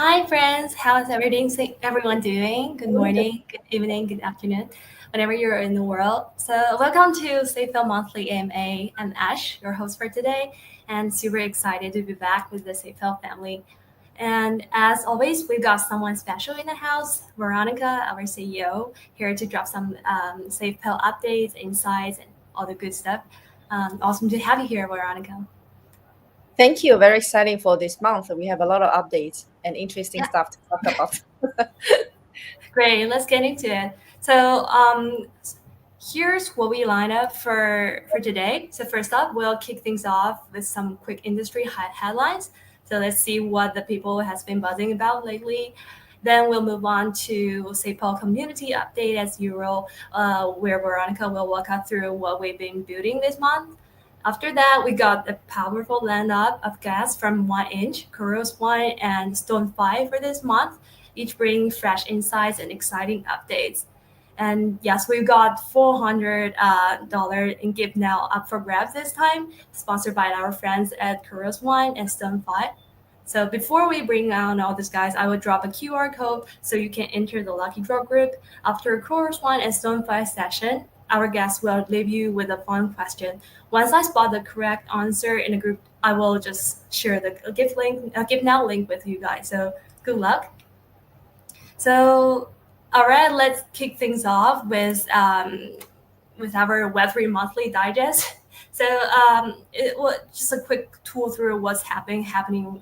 Hi, friends. How's everyone doing? Good morning, good evening, good afternoon, whenever you're in the world. So, welcome to SafePal Monthly AMA. I'm Ash, your host for today, and super excited to be back with the SafePal family. And as always, we've got someone special in the house, Veronica, our CEO, here to drop some SafePal updates, insights, and all the good stuff. Awesome to have you here, Veronica. Thank you. Very exciting for this month. We have a lot of updates and interesting Yeah. stuff to talk about. Great, let's get into it. So, here's what we line up for today. So first up, we'll kick things off with some quick industry headlines. So let's see what the people has been buzzing about lately. Then we'll move on to SafePal community update as usual, where Veronica will walk us through what we've been building this month. After that, we got a powerful lineup of guests from 1inch, Kuros One, and Stone 5 for this month, each bringing fresh insights and exciting updates. And yes, we've got $400 in gift now up for grabs this time, sponsored by our friends at Kuros One and Stone 5. So before we bring on all these guys, I will drop a QR code so you can enter the lucky draw group. After Course 1 and Stone 5 session, our guests will leave you with a fun question. Once I spot the correct answer in the group, I will just share the gift now link with you guys. So good luck. So all right, let's kick things off with our Web3 monthly digest. So it was just a quick tour through what's happening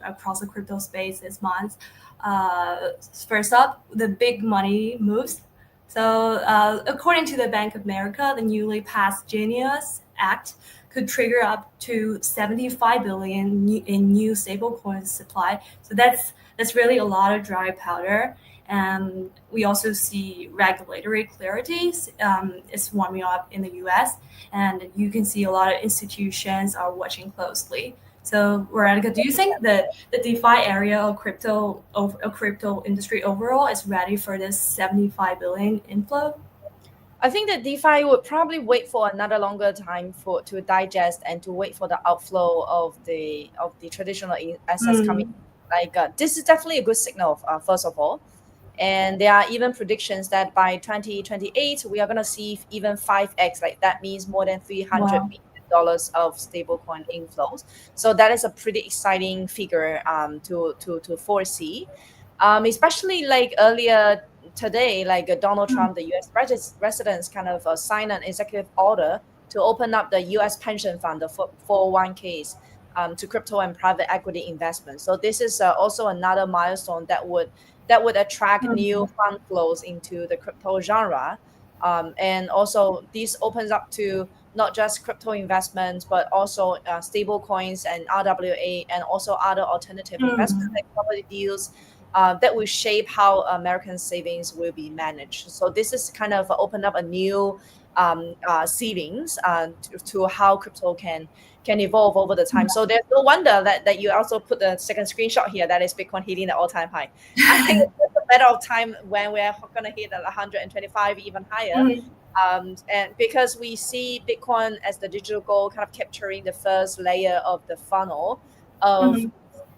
across the crypto space this month. First up, the big money moves. So according to the Bank of America, the newly passed Genius Act could trigger up to 75 billion in new stablecoin supply. So that's really a lot of dry powder. And we also see regulatory clarity is warming up in the US, and you can see a lot of institutions are watching closely. So, Veronica, do you think that the DeFi area of crypto industry overall is ready for this 75 billion inflow? I think that DeFi would probably wait for another longer time for to digest and to wait for the outflow of the traditional assets coming. Mm, This is definitely a good signal, first of all. And there are even predictions that by 2028, we are going to see even 5x. Like that means more than $300 wow. billion of stablecoin inflows. So that is a pretty exciting figure to foresee. Especially like earlier today, like Donald Mm, Trump, the U.S. residents kind of signed an executive order to open up the U.S. pension fund, the 401ks, to crypto and private equity investments. So this is also another milestone that would attract new mm, fund flows into the crypto genre. And also, this opens up to not just crypto investments, but also stable coins and RWA, and also other alternative investments mm, like property deals that will shape how American savings will be managed. So this is kind of open up a new ceilings to how crypto can evolve over the time. So there's no wonder that you also put the second screenshot here, that is Bitcoin hitting the all-time high. I think it's just a matter of time when we're going to hit 125, even higher. mm, And because we see Bitcoin as the digital gold kind of capturing the first layer of the funnel of mm,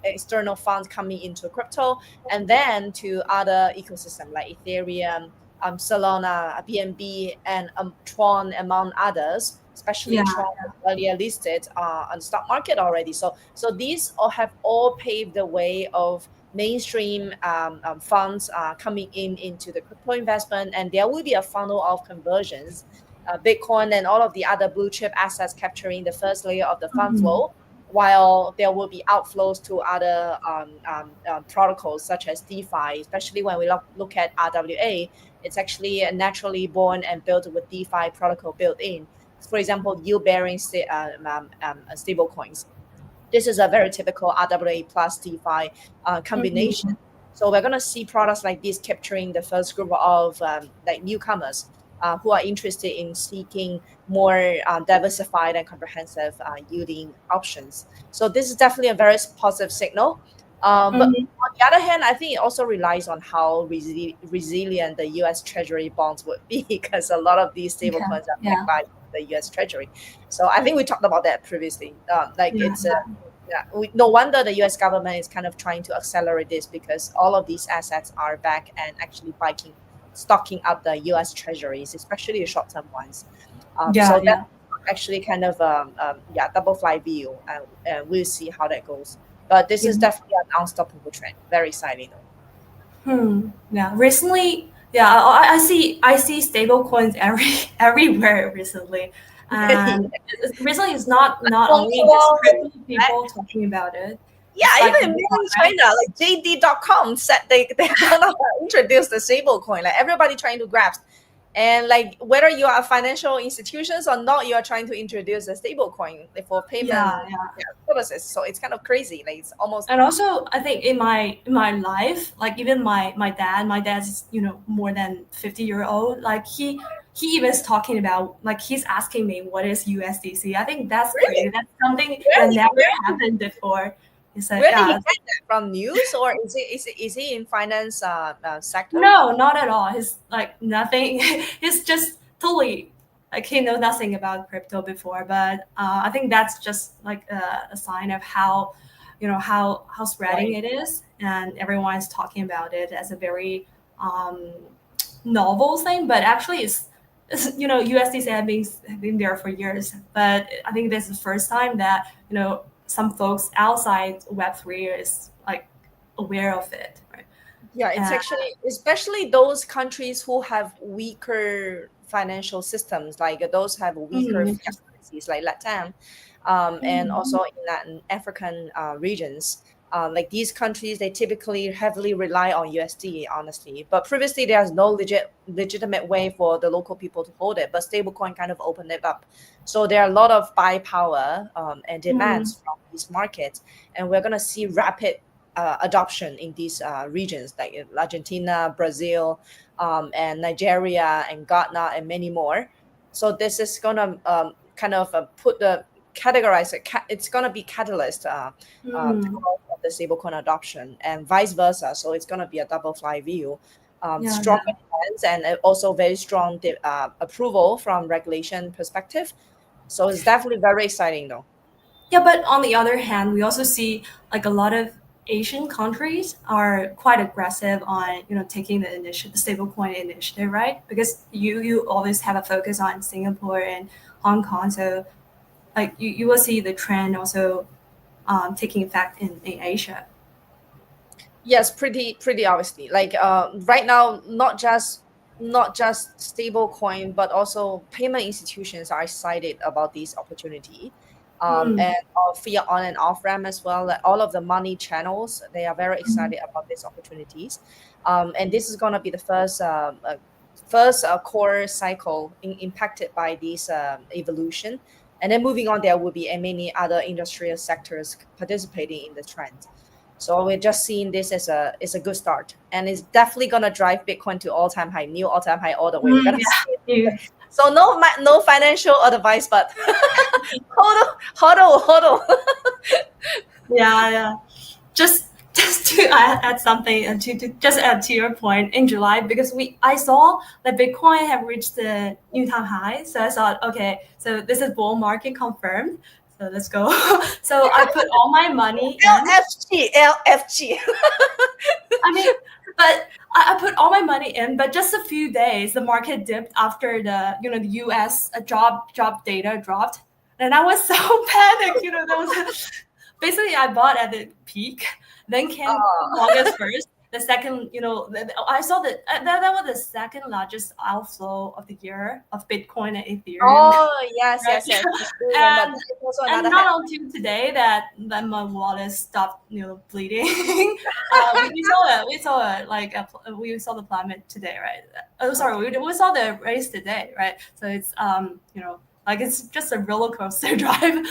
external funds coming into crypto, and then to other ecosystem like Ethereum, Solana, BNB, and Tron, among others. Especially yeah. Tron was earlier listed on the stock market already. So these all have all paved the way of mainstream funds coming into the crypto investment, and there will be a funnel of conversions. Bitcoin and all of the other blue chip assets capturing the first layer of the fund Mm, flow, while there will be outflows to other protocols such as DeFi, especially when we look at RWA. It's actually a naturally born and built with DeFi protocol built in. For example, yield-bearing stable coins. This is a very typical RWA plus DeFi combination. mm, So we're going to see products like this capturing the first group of like newcomers who are interested in seeking more diversified and comprehensive yielding options. So this is definitely a very positive signal. But mm, on the other hand, I think it also relies on how resilient the U.S. Treasury bonds would be, because a lot of these okay. stablecoins are backed Yeah. by the U.S. Treasury. So I think we talked about that previously. Like Yeah. it's Yeah. Yeah, no wonder the U.S. government is kind of trying to accelerate this because all of these assets are back and actually stocking up the U.S. treasuries, especially the short-term ones. So Yeah, that's yeah. actually kind of yeah, double fly view, and we'll see how that goes. But this Yeah. is definitely an unstoppable trend. Very exciting though. Yeah. Recently, yeah, I see stable coins everywhere recently, and recently it's not only just crypto people talking about it. Yeah, It's like even everyone, in right? China, like JD.com said they're gonna introduce the stable coin. Like everybody trying to grasp. And like whether you are financial institutions or not, you are trying to introduce a stable coin for Yeah, payment, yeah. yeah, purposes. So it's kind of crazy. Like it's almost And also, I think in my life, like even my dad's more than 50 year old. Like he even is talking about, like, he's asking me what is USDC. I think that's really crazy. That's something where that he never where happened before. It's like, where did he yeah. get that from? News or is he in finance sector? No, not at all. He's like nothing. He's just totally like he know nothing about crypto before. But I think that's just like a sign of how, how spreading Right. it is, and everyone is talking about it as a very um, novel thing. But actually, it's USDC have been there for years. But I think this is the first time that some folks outside Web3 is like aware of it, right? Yeah, it's And actually especially those countries who have weaker financial systems, like those have weaker fiat interesting. currencies, like Latam, and Mm. also in Latin African regions. Like these countries, they typically heavily rely on USD, honestly. But previously, there's no legitimate way for the local people to hold it. But stablecoin kind of opened it up. So there are a lot of buy power and Mm. demands from these markets, and we're gonna see rapid adoption in these regions like in Argentina, Brazil, and Nigeria, and Ghana, and many more. So this is gonna kind of put the categorize it. It's gonna be catalyst Mm. growth of the stablecoin adoption, and vice versa. So it's gonna be a double fly view. Yeah, Strong yeah. demands and also very strong approval from regulation perspective. So it's definitely very exciting though. Yeah, but on the other hand, we also see like a lot of Asian countries are quite aggressive on taking the initiative, the stablecoin initiative, right? Because you always have a focus on Singapore and Hong Kong, so like you will see the trend also taking effect in Asia. Yes, pretty obviously. Like right now, not just stable coin, but also payment institutions are excited about this opportunity. Mm. And fiat on and off ramp as well. Like all of the money channels, they are very Mm. excited about these opportunities. And this is gonna be the first core cycle impacted by this evolution. And then moving on, there will be many other industrial sectors participating in the trend. So we're just seeing this as a good start, and it's definitely gonna drive Bitcoin to all time high, new all time high all the way. We're Mm, gonna see it. yeah. So no financial advice, but hodl. Yeah, yeah. Just to add something, and to just add to your point, in July, because I saw that Bitcoin have reached the new time high, so I thought, okay, so this is bull market confirmed, so let's go. So I put all my money in. LFG. I mean, but I put all my money in, but just a few days, the market dipped after the U.S. Job data dropped, and I was so panicked. That was basically I bought at the peak. Then came Oh. August 1st, the second. I saw that was the second largest outflow of the year of Bitcoin and Ethereum, Oh yes, right? yes, yes. I still remember. and That is also and another not hack. until today that my wallet stopped bleeding. We saw it like we saw the plummet today, right? Oh, sorry, Okay. we saw the race today, right? So it's like it's just a roller coaster drive.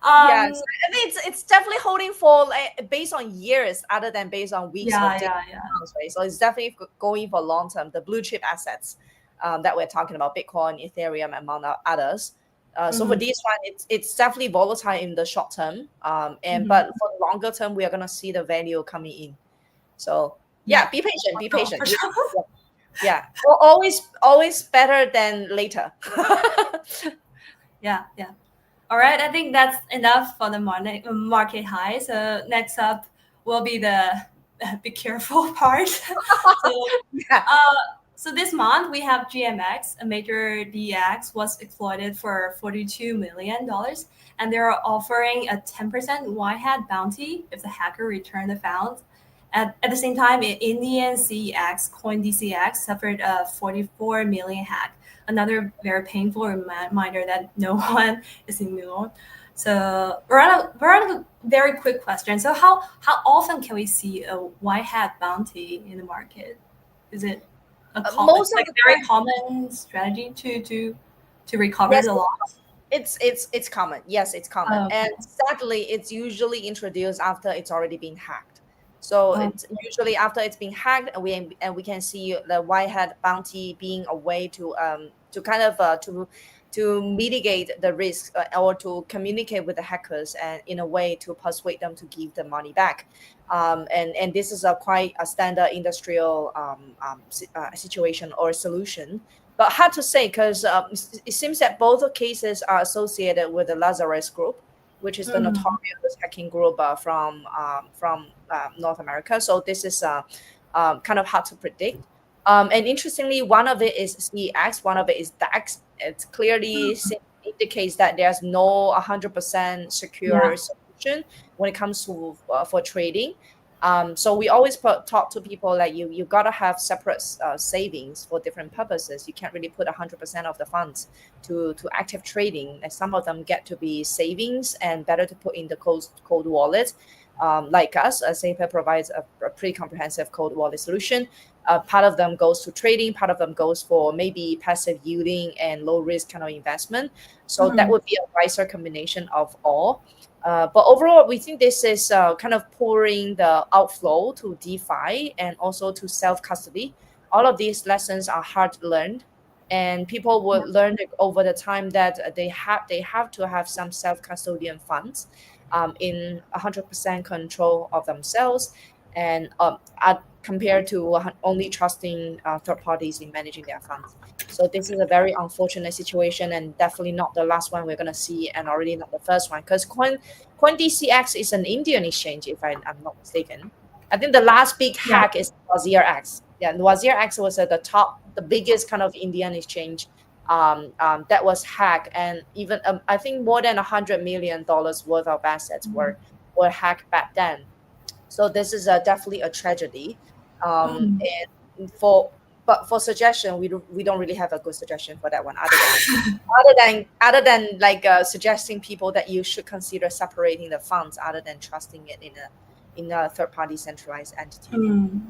Yes, um I think it's definitely holding for like based on years other than based on weeks or yeah, days, yeah, yeah. months, right? So it's definitely going for long term. The blue chip assets that we're talking about, Bitcoin, Ethereum, among others. So for Hmm. this one, it's definitely volatile in the short term. And Hmm. but for the longer term, we are gonna see the value coming in. So Yeah, yeah, be patient, for be sure, patient. for sure. Yeah, yeah. Always better than later. Yeah, yeah. All right, I think that's enough for the market high. So next up will be the be careful part. So, Yeah. uh, so this month we have GMX, a major DX, was exploited for $42 million, and they're offering a 10% white hat bounty if the hacker returned the funds. At the same time, Indian CEX, coin DCX, suffered a 44 million hack. Another very painful reminder that no one is immune. So we're on a very quick question. So how often can we see a white hat bounty in the market? Is it Most of like the very time, common strategy to recover yes, the loss? it's common. Yes, it's common, Oh, and sadly, it's usually introduced after it's already been hacked. So oh, it's usually after it's been hacked, and we can see the white hat bounty being a way to kind of to mitigate the risk, or to communicate with the hackers and in a way to persuade them to give the money back. And this is a quite a standard industrial situation or solution, but hard to say because it seems that both cases are associated with the Lazarus group, which is the mm, notorious hacking group from North America. So this is kind of hard to predict. And interestingly, one of it is CEX, one of it is DAX. It clearly indicates that there's no 100% secure yeah. solution when it comes to for trading. So we always talk to people like you gotta have separate savings for different purposes. You can't really put 100% of the funds to active trading. And some of them get to be savings and better to put in the cold wallet. Like us, SafePal provides a pretty comprehensive cold wallet solution. Part of them goes to trading, part of them goes for maybe passive yielding and low risk kind of investment. So that Mm, would be a wiser combination of all. But overall, we think this is kind of pouring the outflow to DeFi and also to self custody. All of these lessons are hard learned, and people will yeah. learn it over the time that they have to have some self custodian funds, in 100% control of themselves, and compared to only trusting third parties in managing their funds. So this is a very unfortunate situation, and definitely not the last one we're going to see, and already not the first one, because CoinDCX is an Indian exchange, if I'm not mistaken. I think the last big Yeah. hack is WazirX. Yeah, WazirX was at the biggest kind of Indian exchange that was hacked, and even I think more than $100 million worth of assets were hacked back then. So this is definitely a tragedy. Mm. And for suggestion, we don't really have a good suggestion for that one, other than like suggesting people that you should consider separating the funds other than trusting it in a third party centralized entity. Mm.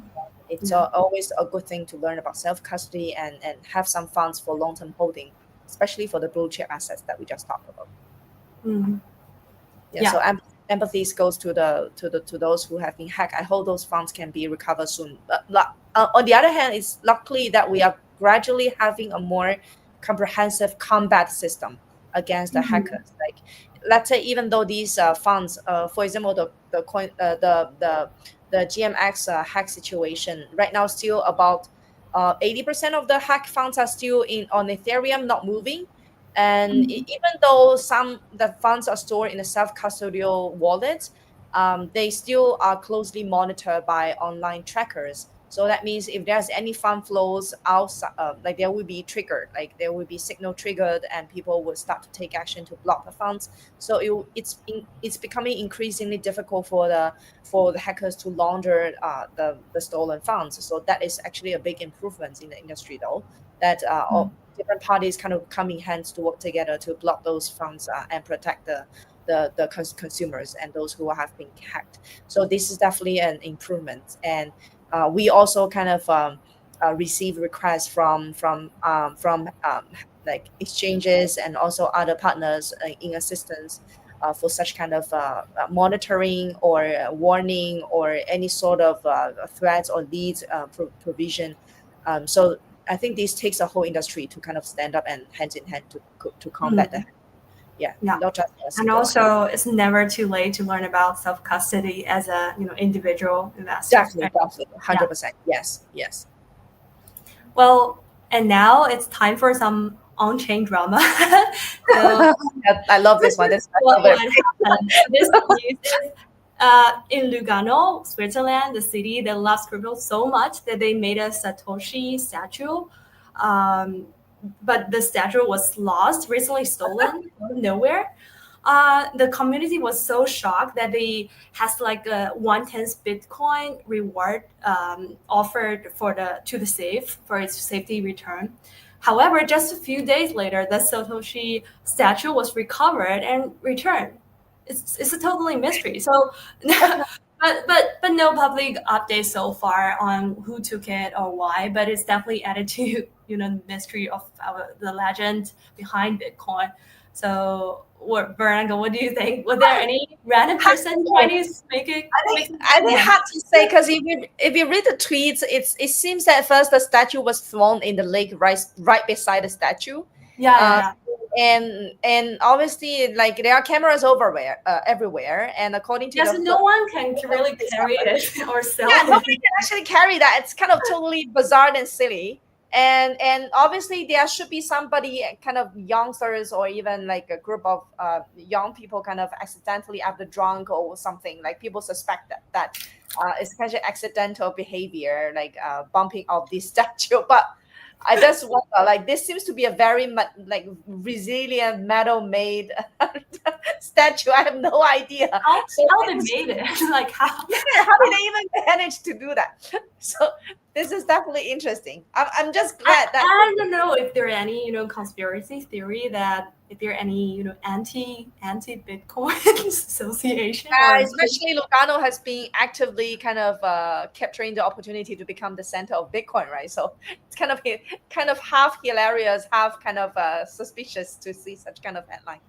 It's Yeah. always a good thing to learn about self custody and have some funds for long term holding, especially for the blue chip assets that we just talked about. Mm. Yeah, so Yeah. empathy goes to those who have been hacked. I hope those funds can be recovered soon. But on the other hand, it's luckily that we are gradually having a more comprehensive combat system against the Mm. hackers. Like, let's say, even though these funds, for example, the coin, the GMX hack situation right now, still about 80% of the hack funds are still in on Ethereum, not moving. And Mm. even though some the funds are stored in a self-custodial wallet, they still are closely monitored by online trackers. So that means if there's any fund flows outside, like there will be triggered, like there will be signal triggered, and people will start to take action to block the funds. So it's becoming increasingly difficult for the hackers to launder the stolen funds. So that is actually a big improvement in the industry, though, that Mm. different parties kind of come in hands to work together to block those funds and protect the consumers and those who have been hacked. So this is definitely an improvement, and we also kind of receive requests from like exchanges and also other partners in assistance for such kind of monitoring or warning or any sort of threats or leads provision. So I think this takes a whole industry to kind of stand up and hand in hand to combat that. Mm. Yeah, Yeah. not just a And single one. also, it's never too late to learn about self custody as a individual investor. Definitely, Right? definitely, Yeah. 100%. Yes, yes. Well, and now it's time for some on-chain drama. So I love this this one. is This I love what it. happened. So this news is in Lugano, Switzerland, the city that loves crypto so much that they made a Satoshi statue. Um, but the statue was lost, recently stolen out of nowhere. The community was so shocked that they has like a 1/10 Bitcoin reward offered for the to the safe for its safety return. However, just a few days later, the Satoshi statue was recovered and returned. It's a totally mystery. So, but no public updates so far on who took it or why. But it's definitely added to the mystery of the legend behind Bitcoin. So, what Veronica, what do you think? Was there any random person trying to make it I think money? hard to say because if you read the tweets, it seems that at first the statue was thrown in the lake right beside the statue, Yeah, yeah, uh, yeah. and obviously like there are cameras everywhere, and according to Yeah, the so no one can really carry discovered. it or Yeah, sell it. nobody can actually carry that. It's kind of totally bizarre and silly. And obviously there should be somebody kind of youngsters or even like a group of young people kind of accidentally after drunk or something, like people suspect that it's kind of accidental behavior, like bumping of this statue. But I just wonder, like this seems to be a very like resilient metal made statue. I have no idea. So How they this is, made it? Like how? yeah, how did they even manage to do that? So this is definitely interesting. I'm just glad that I don't know if there are any conspiracy theory that if there are any anti Bitcoin association or especially Lugano has been actively kind of capturing the opportunity to become the center of Bitcoin, right? So it's kind of half hilarious, half kind of suspicious to see such kind of headline.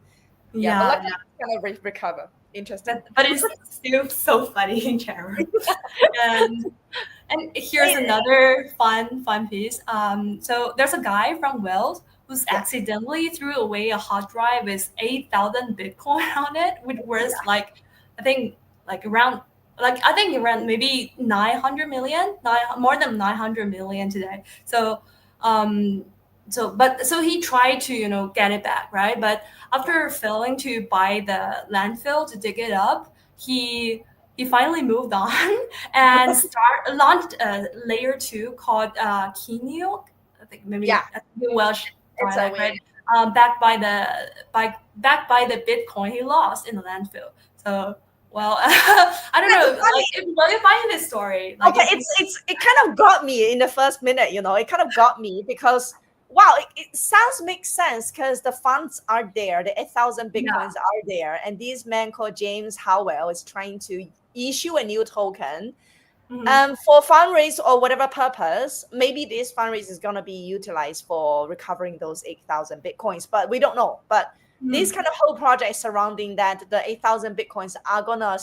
Yeah, but yeah, luckily it's kind of recover. Interesting. but it's still so funny in general. And here's another fun piece. So there's a guy from Wales who's Yeah, accidentally threw away a hard drive with 8,000 Bitcoin on it, which yeah, was like, I think like around I think around maybe 900 million, more than 900 million today. So um so he tried to get it back, right? But yeah. after failing to buy the landfill to dig it up, he finally moved on and launched a layer two called Kineo. I think maybe Yeah, a Welsh it's a dialect, way. right? Backed by the Bitcoin he lost in the landfill. So well, I don't That's know. funny. Like, what do you find this story? Like, Okay, if you it kind of got me in the first minute. It kind of got me because wow, it sounds makes sense because the funds are there, the 8,000 yeah. bitcoins are there, and this man called James Howell is trying to issue a new token Hmm. for fundraise or whatever purpose. Maybe this fundraise is gonna be utilized for recovering those 8,000 bitcoins, but we don't know. But this Hmm. kind of whole project surrounding that, the 8,000 bitcoins are gonna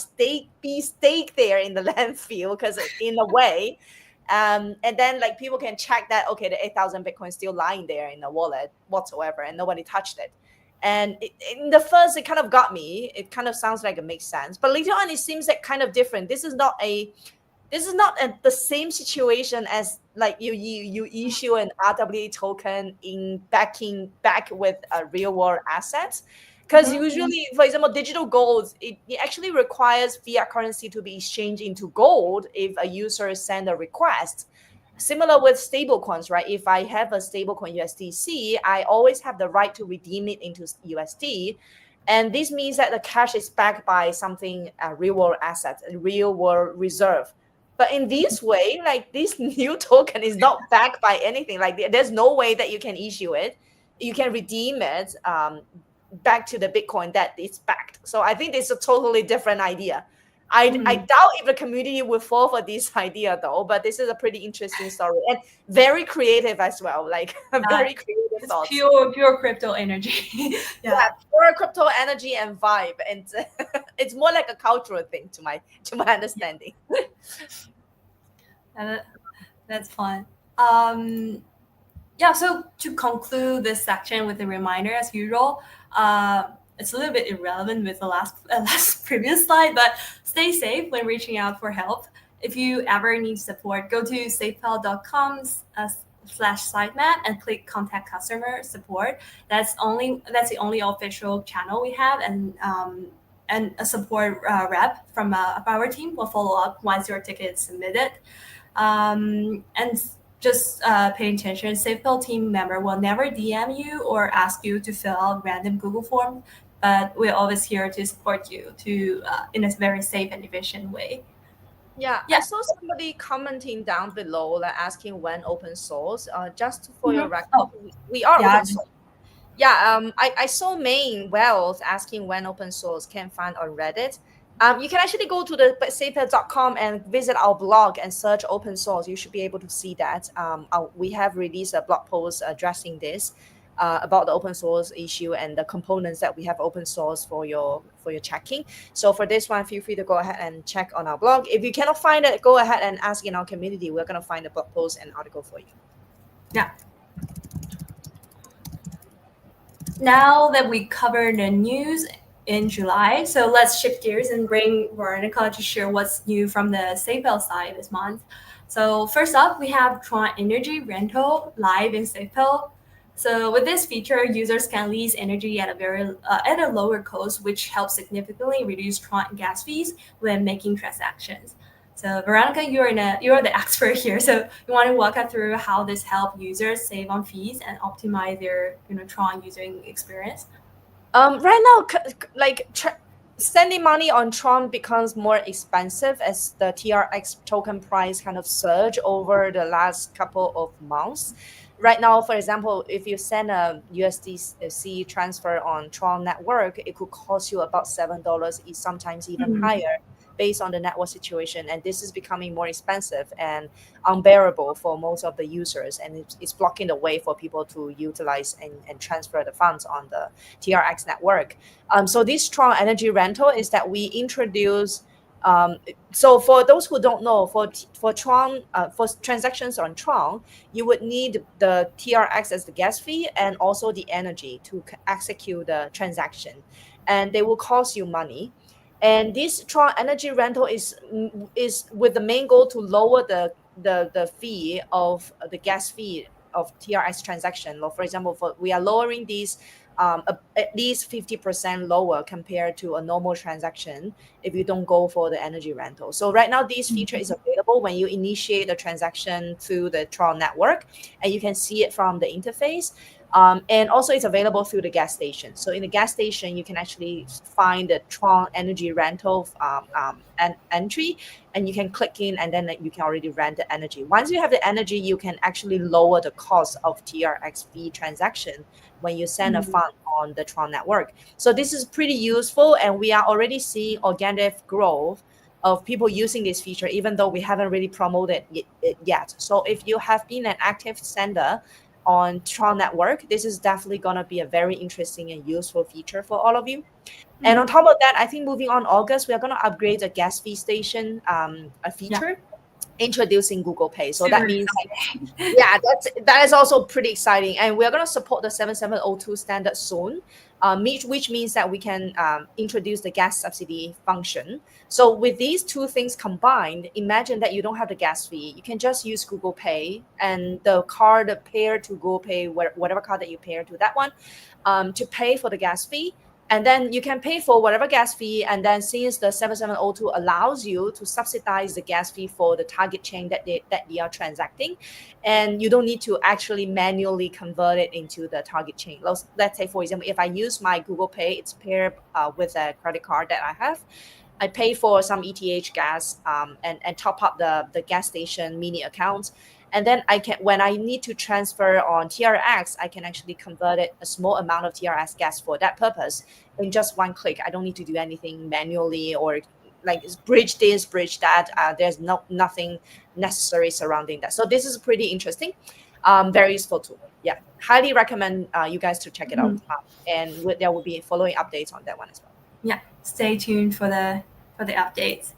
be staked there in the landfill because in a way, and then like people can check that okay, the 8,000 bitcoins still lying there in the wallet whatsoever, and nobody touched it. And in the first, it kind of got me. It kind of sounds like it makes sense, but later on, it seems like kind of different. The same situation as like you issue an RWA token in back with a real world assets, because Hmm. usually, for example, digital gold, it actually requires fiat currency to be exchanged into gold if a user send a request. Similar with stable coins, right? If I have a stable coin USDC, I always have the right to redeem it into USD. And this means that the cash is backed by something, real world asset, a real world reserve. But in this way, like this new token is not backed by anything. Like there's no way that you can issue it, you can redeem it back to the Bitcoin that it's backed. So I think it's a totally different idea. I Hmm. doubt if the community will fall for this idea though, but this is a pretty interesting story and very creative as well. Like Yeah. very creative It's thoughts. pure crypto energy. Yeah, Yeah. pure crypto energy and vibe, and it's more like a cultural thing to my understanding. Uh, that's fun. Um, yeah, so to conclude this section with a reminder, as usual, it's a little bit irrelevant with the last previous slide, but stay safe when reaching out for help. If you ever need support, go to safepal.com /sitemap and click contact customer support. That's the only official channel we have, and a support rep from our team will follow up once your ticket is submitted. And just pay attention. SafePal team member will never DM you or ask you to fill out random Google form, but we're always here to support you to in a very safe and efficient way. Yeah, I Yeah. saw somebody commenting down below, like asking when open source. Just for your Mhm. record, Oh, we are yeah. open source. Yeah, I saw Main Wells asking when open source can find on Reddit. You can actually go to the safehead.com and visit our blog and search open source. You should be able to see that. We have released a blog post addressing this about the open source issue and the components that we have open source for your checking. So for this one, feel free to go ahead and check on our blog. If you cannot find it, go ahead and ask in our community. We're gonna find the blog post and article for you. Yeah. Now that we covered the news in July, so let's shift gears and bring Veronica to share what's new from the SafePal side this month. So first up, we have Tron Energy Rental live in SafePal. So with this feature, users can lease energy at a lower cost, which helps significantly reduce Tron gas fees when making transactions. So Veronica, you're the expert here. So you want to walk us through how this help users save on fees and optimize their Tron using experience? Right now, sending money on Tron becomes more expensive as the TRX token price kind of surge over the last couple of months. Right now, for example, if you send a USDC transfer on Tron network, it could cost you about $7, sometimes even Mhm. higher, based on the network situation. And this is becoming more expensive and unbearable for most of the users, and it's blocking the way for people to utilize and transfer the funds on the TRX network. So this strong energy rental is that we introduce. So for those who don't know, for Tron, for transactions on Tron, you would need the TRX as the gas fee and also the energy to execute the transaction, and they will cost you money. And this Tron energy rental is with the main goal to lower the fee of the gas fee of TRX transaction. For example, we are lowering these at least 50% lower compared to a normal transaction if you don't go for the energy rental. So right now, this feature is available when you initiate the transaction through the Tron network, and you can see it from the interface. And also, it's available through the gas station. So in the gas station, you can actually find the Tron energy rental entry, and you can click in, and then you can already rent the energy. Once you have the energy, you can actually lower the cost of TRX fee transaction when you send a Mhm. fund on the Tron network. So this is pretty useful, and we are already seeing organic growth of people using this feature, even though we haven't really promoted it yet. So if you have been an active sender on Tron network, this is definitely going to be a very interesting and useful feature for all of you. And on Mhm. top of that, I think moving on August, we are going to upgrade the gas fee station a Yeah, feature introducing Google Pay. So that super means, exciting. yeah, that is also pretty exciting, and we're going to support the 7702 standard soon, which means that we can introduce the gas subsidy function. So with these two things combined, imagine that you don't have the gas fee. You can just use Google Pay, and the card paired to Google Pay, whatever card that you pair to that one, to pay for the gas fee. And then you can pay for whatever gas fee. And then since the 7702 allows you to subsidize the gas fee for the target chain that they are transacting, and you don't need to actually manually convert it into the target chain. Let's say, for example, if I use my Google Pay, it's paired with a credit card that I have. I pay for some ETH gas and top up the gas station mini account. And then I can, when I need to transfer on TRX, I can actually convert it a small amount of TRX gas for that purpose in just one click. I don't need to do anything manually or like bridge this, bridge that. There's nothing necessary surrounding that. So this is pretty interesting, very useful tool. Yeah, highly recommend you guys to check it out. Mhm. And there will be following updates on that one as well. Yeah, stay tuned for the updates.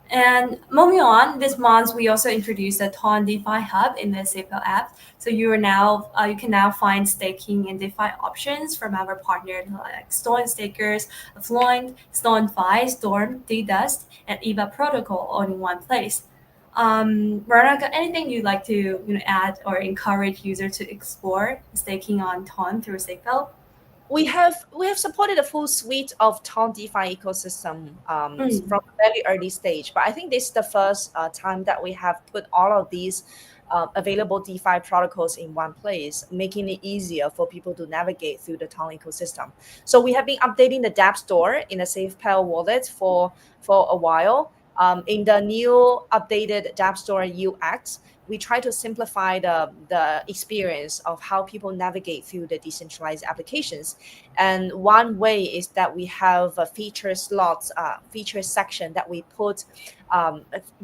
And moving on, this month we also introduced a Ton DeFi Hub in the SafePal app. So you can now find staking and DeFi options from our partners like Storm Stakers, Affluent, StormFi, Storm, DDust, and EVA Protocol all in one place. Veronica, anything you'd like to add or encourage users to explore staking on Ton through SafePal? We have supported a full suite of Tom DeFi ecosystem Mm, from a very early stage, but I think this is the first time that we have put all of these available DeFi protocols in one place, making it easier for people to navigate through the Tom ecosystem. So we have been updating the dApp store in the SafePal wallet for a while. In the new updated dApp store UX, we try to simplify the experience of how people navigate through the decentralized applications. And one way is that we have a feature slots, feature section that we put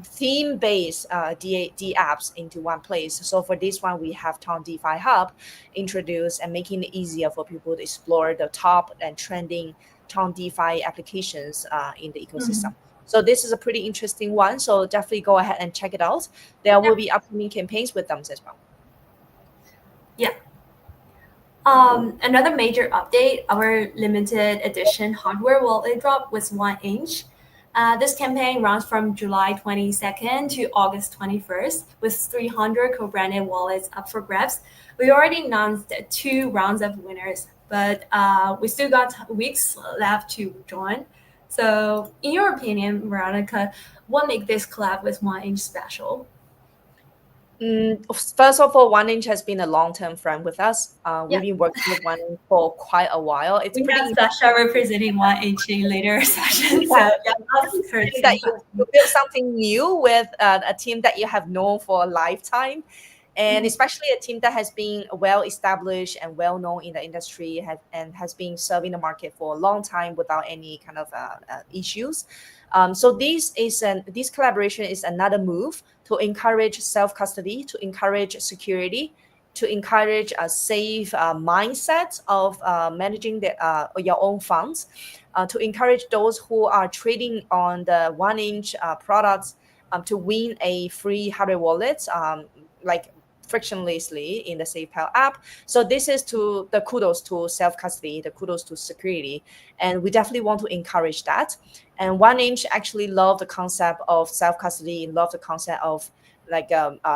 theme-based D apps into one place. So for this one, we have Tom DeFi Hub introduced and making it easier for people to explore the top and trending Tom DeFi applications in the ecosystem. mm. So this is a pretty interesting one. So definitely go ahead and check it out. There will Yeah, be upcoming campaigns with them as well. yeah. Another major update, our limited edition hardware wallet drop was 1 inch. This campaign runs from July 22nd to August 21st with 300 co-branded wallets up for grabs. We already announced 2 rounds of winners, but we still got weeks left to join. So, in your opinion, Veronica, what makes this collab with 1 inch special? First of all, 1 inch has been a long-term friend with us. We've Yeah, been working with 1 inch for quite a while. It's we have pretty Sasha representing 1 inch in later session. So, yeah, yeah, love it's her exciting that team. you build something new with a team that you have known for a lifetime, and Mhm. especially a team that has been well established and well known in the industry and has been serving the market for a long time without any kind of issues. So this collaboration is another move to encourage self custody, to encourage security, to encourage a safe mindset of managing your own funds, to encourage those who are trading on the 1 inch products to win a free hardware wallet, like frictionlessly in the SafePal app. So this is to the kudos to self custody, the kudos to security, and we definitely want to encourage that. And 1 inch actually love the concept of self custody, love the concept of like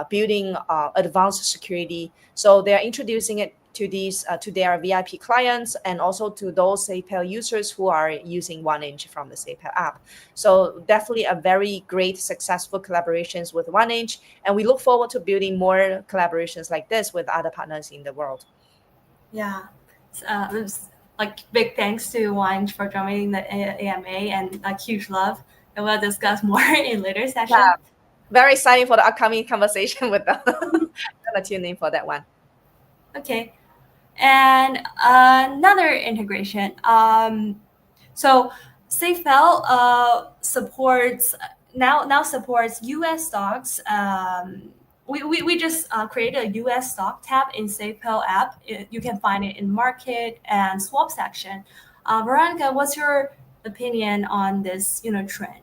building advanced security. So they are introducing it to these to their VIP clients and also to those SafePal users who are using 1 inch from the SafePal app. So definitely a very great successful collaborations with 1inch, and we look forward to building more collaborations like this with other partners in the world. Yeah. It's like big thanks to Wine for joining the AMA and like huge love. And we'll discuss more in later Yeah, session. very exciting for the upcoming conversation with them. Gonna tune in for that one. Okay. And another integration. So SafePal supports now supports U.S. stocks. We just created a U.S. stock tab in SafePal app. You can find it in market and swap section. Veronica, what's your opinion on this trend?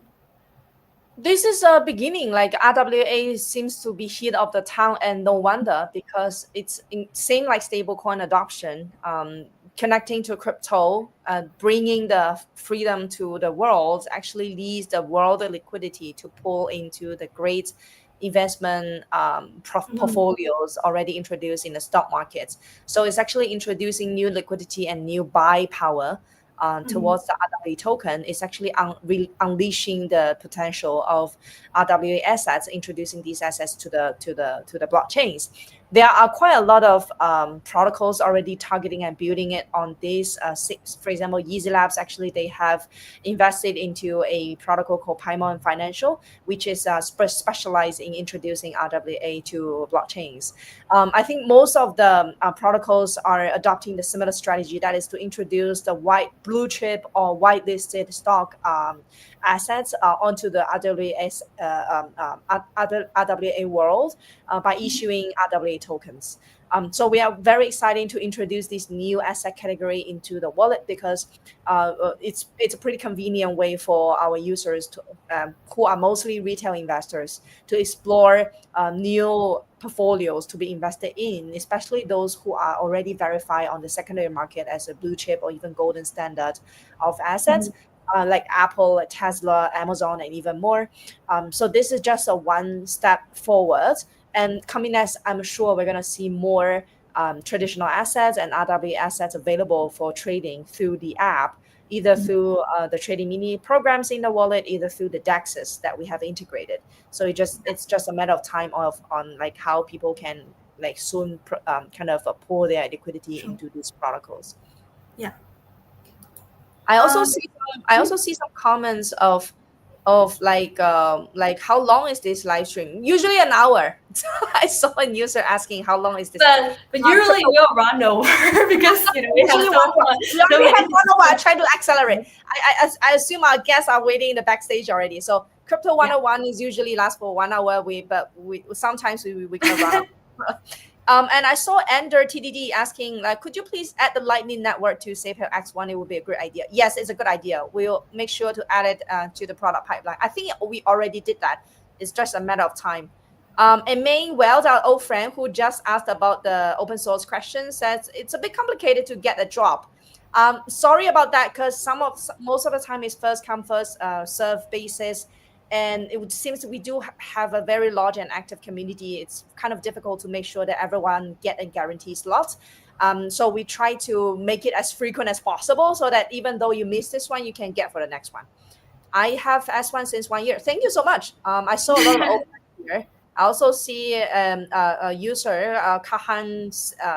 This is a beginning. Like RWA seems to be hit of the town, and no wonder because it's same like stablecoin adoption, connecting to crypto, bringing the freedom to the world actually leads the world liquidity to pull into the great investment Mhm. portfolios already introduced in the stock markets. So it's actually introducing new liquidity and new buy power Mhm. towards the RWA token. Is actually unleashing the potential of RWA assets, introducing these assets to the blockchains. There are quite a lot of protocols already targeting and building it on this. For example, Easy Labs actually they have invested into a protocol called Paimon Financial, which is specialized in introducing RWA to blockchains. I think most of the protocols are adopting the similar strategy, that is to introduce the white blue chip or whitelisted stock assets onto the other RWA world by issuing RWA tokens. So we are very excited to introduce this new asset category into the wallet because it's a pretty convenient way for our users to who are mostly retail investors to explore new portfolios to be invested in, especially those who are already verified on the secondary market as a blue chip or even golden standard of assets. like Apple, Tesla, Amazon, and even more. So this is just a one step forward. And coming next, I'm sure we're going to see more traditional assets and RWA assets available for trading through the app, either through the trading mini programs in the wallet, either through the DEXs that we have integrated. So it's just a matter of time of on like how people can like soon kind of pour their liquidity Sure. into these protocols. Yeah. I also Um, see I also see some comments of like how long is this live stream? Usually an hour. I saw a user asking how long is this but usually crypto. we'll run over because we have Usually 1 hour. We so already many have things to 1 hour. I say. try to accelerate. I assume our guests are waiting in the backstage already. So crypto Yeah. 101 is usually last for 1 hour. We sometimes we kind of run up. And I saw Ender TDD asking, like, could you please add the Lightning Network to SafePal X1? It would be a great idea. Yes, it's a good idea. We'll make sure to add it to the product pipeline. I think we already did that. It's just a matter of time. And Main Wells, our old friend who just asked about the open source question, says it's a bit complicated to get a drop. Sorry about that, because most of the time it's first come first serve basis, and it seems we do have a very large and active community. It's kind of difficult to make sure that everyone get a guarantee slot. So we try to make it as frequent as possible so that even though you miss this one, you can get for the next one. I have S1 since 1 year. Thank you so much. I saw a lot of open here. I also see a user, Kahan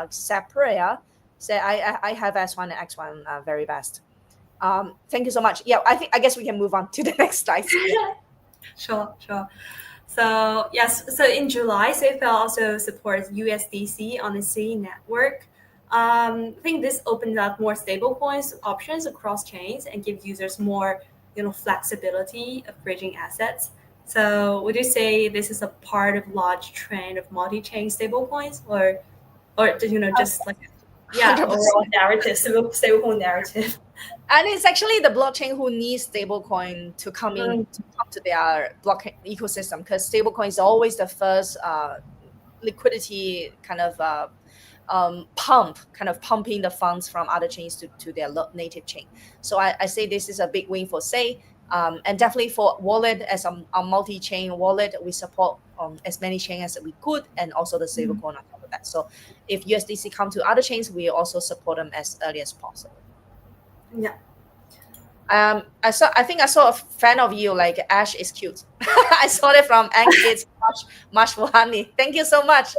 Saprea, say I have S1 and X1 very best. Thank you so much. Yeah, I guess we can move on to the next slide. Yeah. Sure, sure. So yes, so in July, SafePal also supports USDC on the C network. I think this opens up more stablecoins options across chains and gives users more, flexibility of bridging assets. So would you say this is a part of large trend of multi-chain stablecoins, or just like yeah, overall 100%. narrative, stablecoin narrative? And it's actually the blockchain who needs stablecoin to Mm, come to their blockchain ecosystem, because stablecoin is always the first liquidity kind of pumping the funds from other chains to their native chain. So I say this is a big win for Say. And definitely for wallet as a multi-chain wallet, we support as many chains as we could, and also the stablecoin on top of that. So if USDC come to other chains, we also support them as early as possible. yeah. I think I saw a fan of you, like Ash is cute. I saw it from Ankit Mashwani. Thank you so much.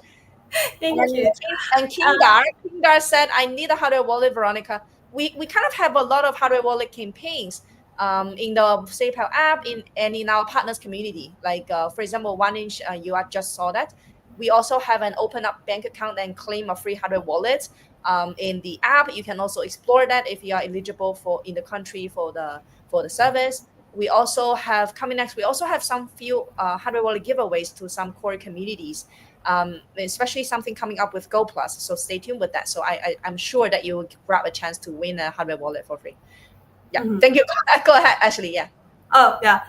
Thank you. And Kingar said, I need a hardware wallet, Veronica. We kind of have a lot of hardware wallet campaigns in the SafePal app and in our partners community. Like, for example, 1inch, you just saw that. We also have an open up bank account and claim a free hardware wallet in the app. You can also explore that if you are eligible for in the country for the service. We also have coming next. We also have some few hardware wallet giveaways to some core communities, especially something coming up with Go Plus. So stay tuned with that. So I'm sure that you will grab a chance to win a hardware wallet for free. Yeah, thank you. Go ahead, Ashley. Yeah. Oh yeah,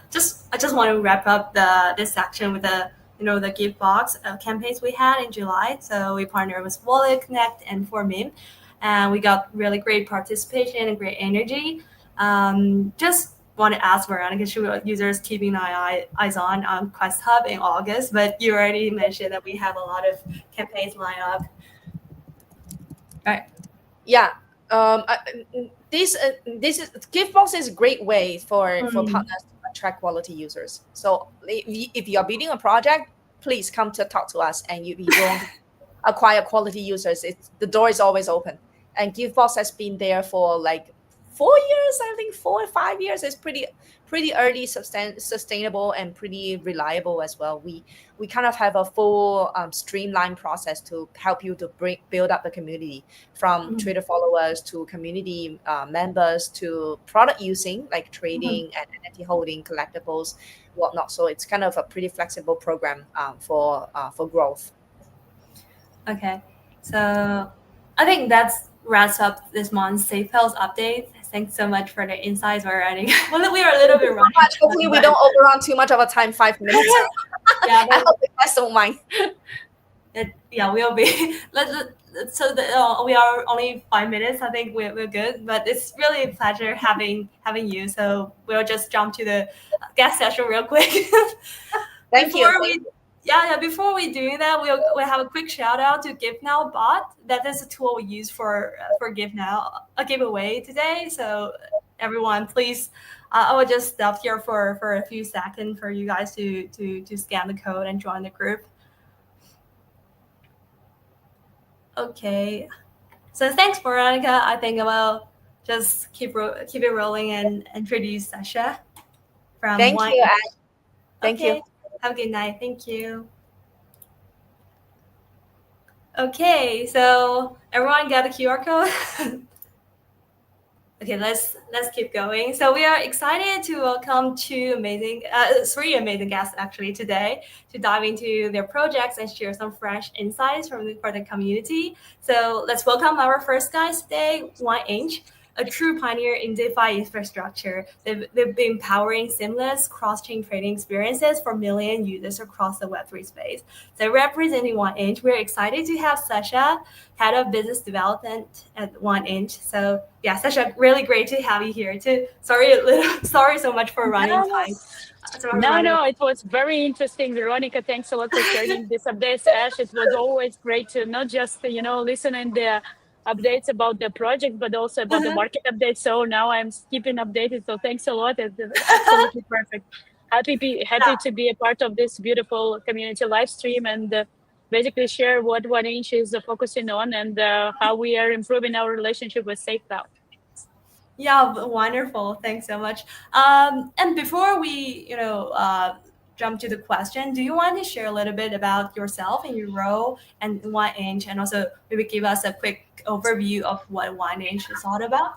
I just want to wrap up this section with the gift box campaigns we had in July. So we partnered with Wallet Connect and for Meme, and we got really great participation and great energy. Just want to ask Veronica, should users keeping eyes on Quest Hub in August? But you already mentioned that we have a lot of campaigns lined up. Right. Yeah. This is gift box is a great way for partners to attract quality users. So if you are building a project, please come to talk to us, and you want to acquire quality users. The door is always open, and Givebox has been there for like 4 years. I think 4 or 5 years. It's pretty early, sustainable, and pretty reliable as well. We kind of have a full streamlined process to help you to build up the community, from Twitter followers to community members to product using like trading and NFT holding, collectibles, whatnot. So it's kind of a pretty flexible program for growth. Okay, so I think that's wraps up this month's SafePals update. Thanks so much for the insights. We're running. Well, we are a little bit running. Hopefully, we don't overrun too much of a time. 5 minutes. Yeah, I hope you guys don't mind. yeah, we'll be. we are only 5 minutes. I think we're good, but it's really a pleasure having you. So we'll just jump to the guest session real quick. Thank you. Before we yeah, before we do that, we'll have a quick shout out to Give Now Bot. That is a tool we use for Give Now, a giveaway today. So everyone, please, I will just stop here for a few seconds for you guys to scan the code and join the group. Okay. So thanks, Veronica. I think I will just keep it rolling and introduce Sasha from Thank Wine. you, Ash. Thank you. Okay. Have a good night. Thank you. Okay, so everyone got the QR code? Okay, let's keep going. So we are excited to welcome three amazing guests actually today to dive into their projects and share some fresh insights for the community. So let's welcome our first guys today, One Inch, a true pioneer in DeFi infrastructure. They've been powering seamless cross-chain trading experiences for million users across the Web3 space. So representing One Inch, we're excited to have Sasha, head of business development at One Inch. So yeah, Sasha, really great to have you here too. Sorry so much for running No, time. Sorry for no, running. no. It was very interesting, Veronica. Thanks a lot for sharing this updates, Ash. It was always great to not just listen in the updates about the project, but also about the market updates. So now I'm keeping updated. So thanks a lot. It's absolutely perfect. Happy Yeah. to be a part of this beautiful community live stream and basically share what One Inch is focusing on and how we are improving our relationship with SafePal. Yeah, wonderful. Thanks so much. And before we, jump to the question, do you want to share a little bit about yourself and your role and One Inch, and also maybe give us a quick overview of what One Inch is all about?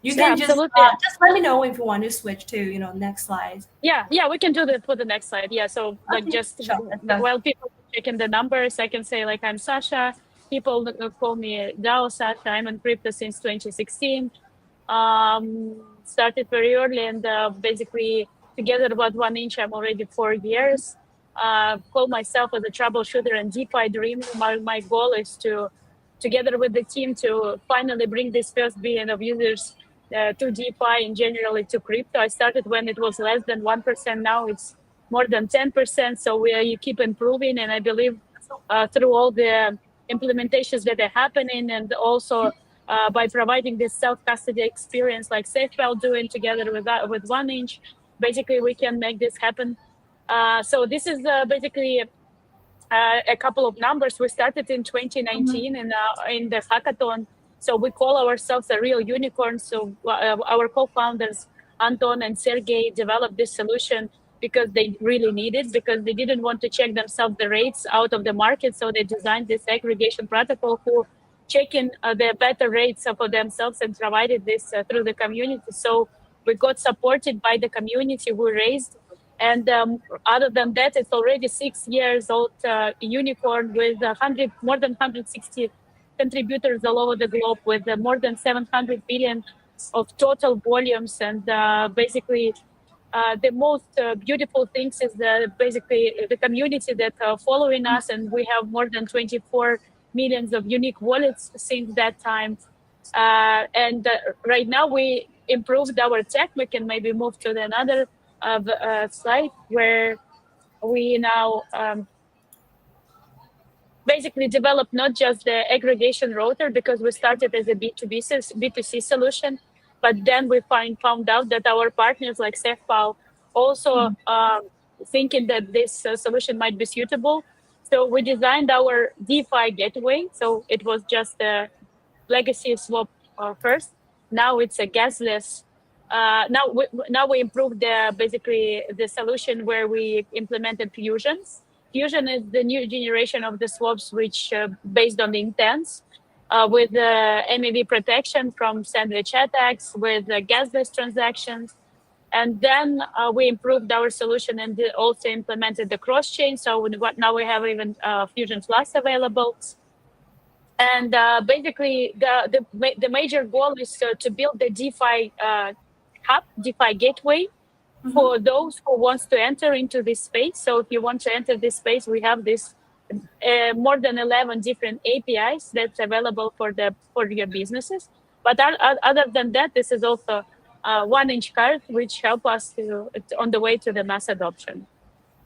You Yeah, can absolutely. just let me know if you want to switch to next slide. Yeah, we can do that for the next slide. Yeah, so like Okay, just sure. Let's go. while people checking the numbers, I can say like I'm Sasha. People call me Dao Sasha. I'm in crypto since 2016. Started very early and basically together about One Inch, I'm already 4 years. Call myself as a troubleshooter and DeFi dreamer. My goal is to, together with the team, to finally bring this first billion of users to DeFi and generally to crypto. I started when it was less than 1%. Now it's more than 10%. So you keep improving. And I believe through all the implementations that are happening and also by providing this self-custody experience like SafePal doing together with One Inch, basically we can make this happen. So this is basically a couple of numbers. We started in 2019 in the hackathon. So we call ourselves a real unicorn. So our co-founders, Anton and Sergey, developed this solution because they really need it, because they didn't want to check themselves the rates out of the market. So they designed this aggregation protocol who checking the better rates for themselves and provided this through the community. So we got supported by the community. We raised and other than that, it's already 6 years old unicorn with more than 160 contributors all over the globe with more than 700 billion of total volumes. And basically, the most beautiful things is basically the community that are following us. And we have more than 24 millions of unique wallets since that time. And right now we improved our tech. We can maybe move to another slide where we now basically develop not just the aggregation router because we started as a B2C solution, but then we found out that our partners like SafePal also thinking that this solution might be suitable. So we designed our DeFi gateway. So it was just a legacy swap first. Now it's a gasless. Now we improved basically the solution where we implemented fusions. Fusion is the new generation of the swaps, which based on the intents, with MEV protection from sandwich attacks, with gasless transactions. And then we improved our solution and also implemented the cross chain. So now we have even Fusion Plus available. And basically, the major goal is to build the DeFi hub, DeFi gateway Mm-hmm. for those who wants to enter into this space. So if you want to enter this space, we have this more than 11 different APIs that's available for your businesses. But other than that, this is also 1-inch card, which help us to on the way to the mass adoption.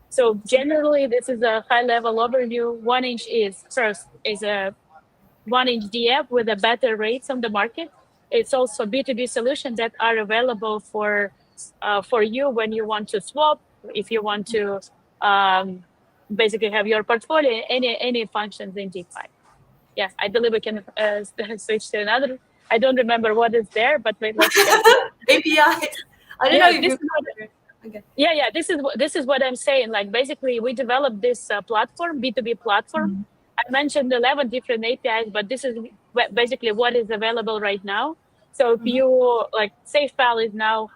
So generally, this is a high level overview. 1-inch is first is a 1-inch DF with a better rates on the market. It's also B2B solutions that are available for you when you want to swap, if you want to um, basically have your portfolio, any functions in DeFi. Yeah, I believe we can switch to another. I don't remember what is there, but wait, let's check. APIs. I don't know Yeah, if this you is what covered it. Okay. yeah, this is what I'm saying. Like basically, we developed this platform, B2B platform. Mhm. I mentioned 11 different APIs, but this is basically what is available right now. So if Mhm. you like, SafePal is now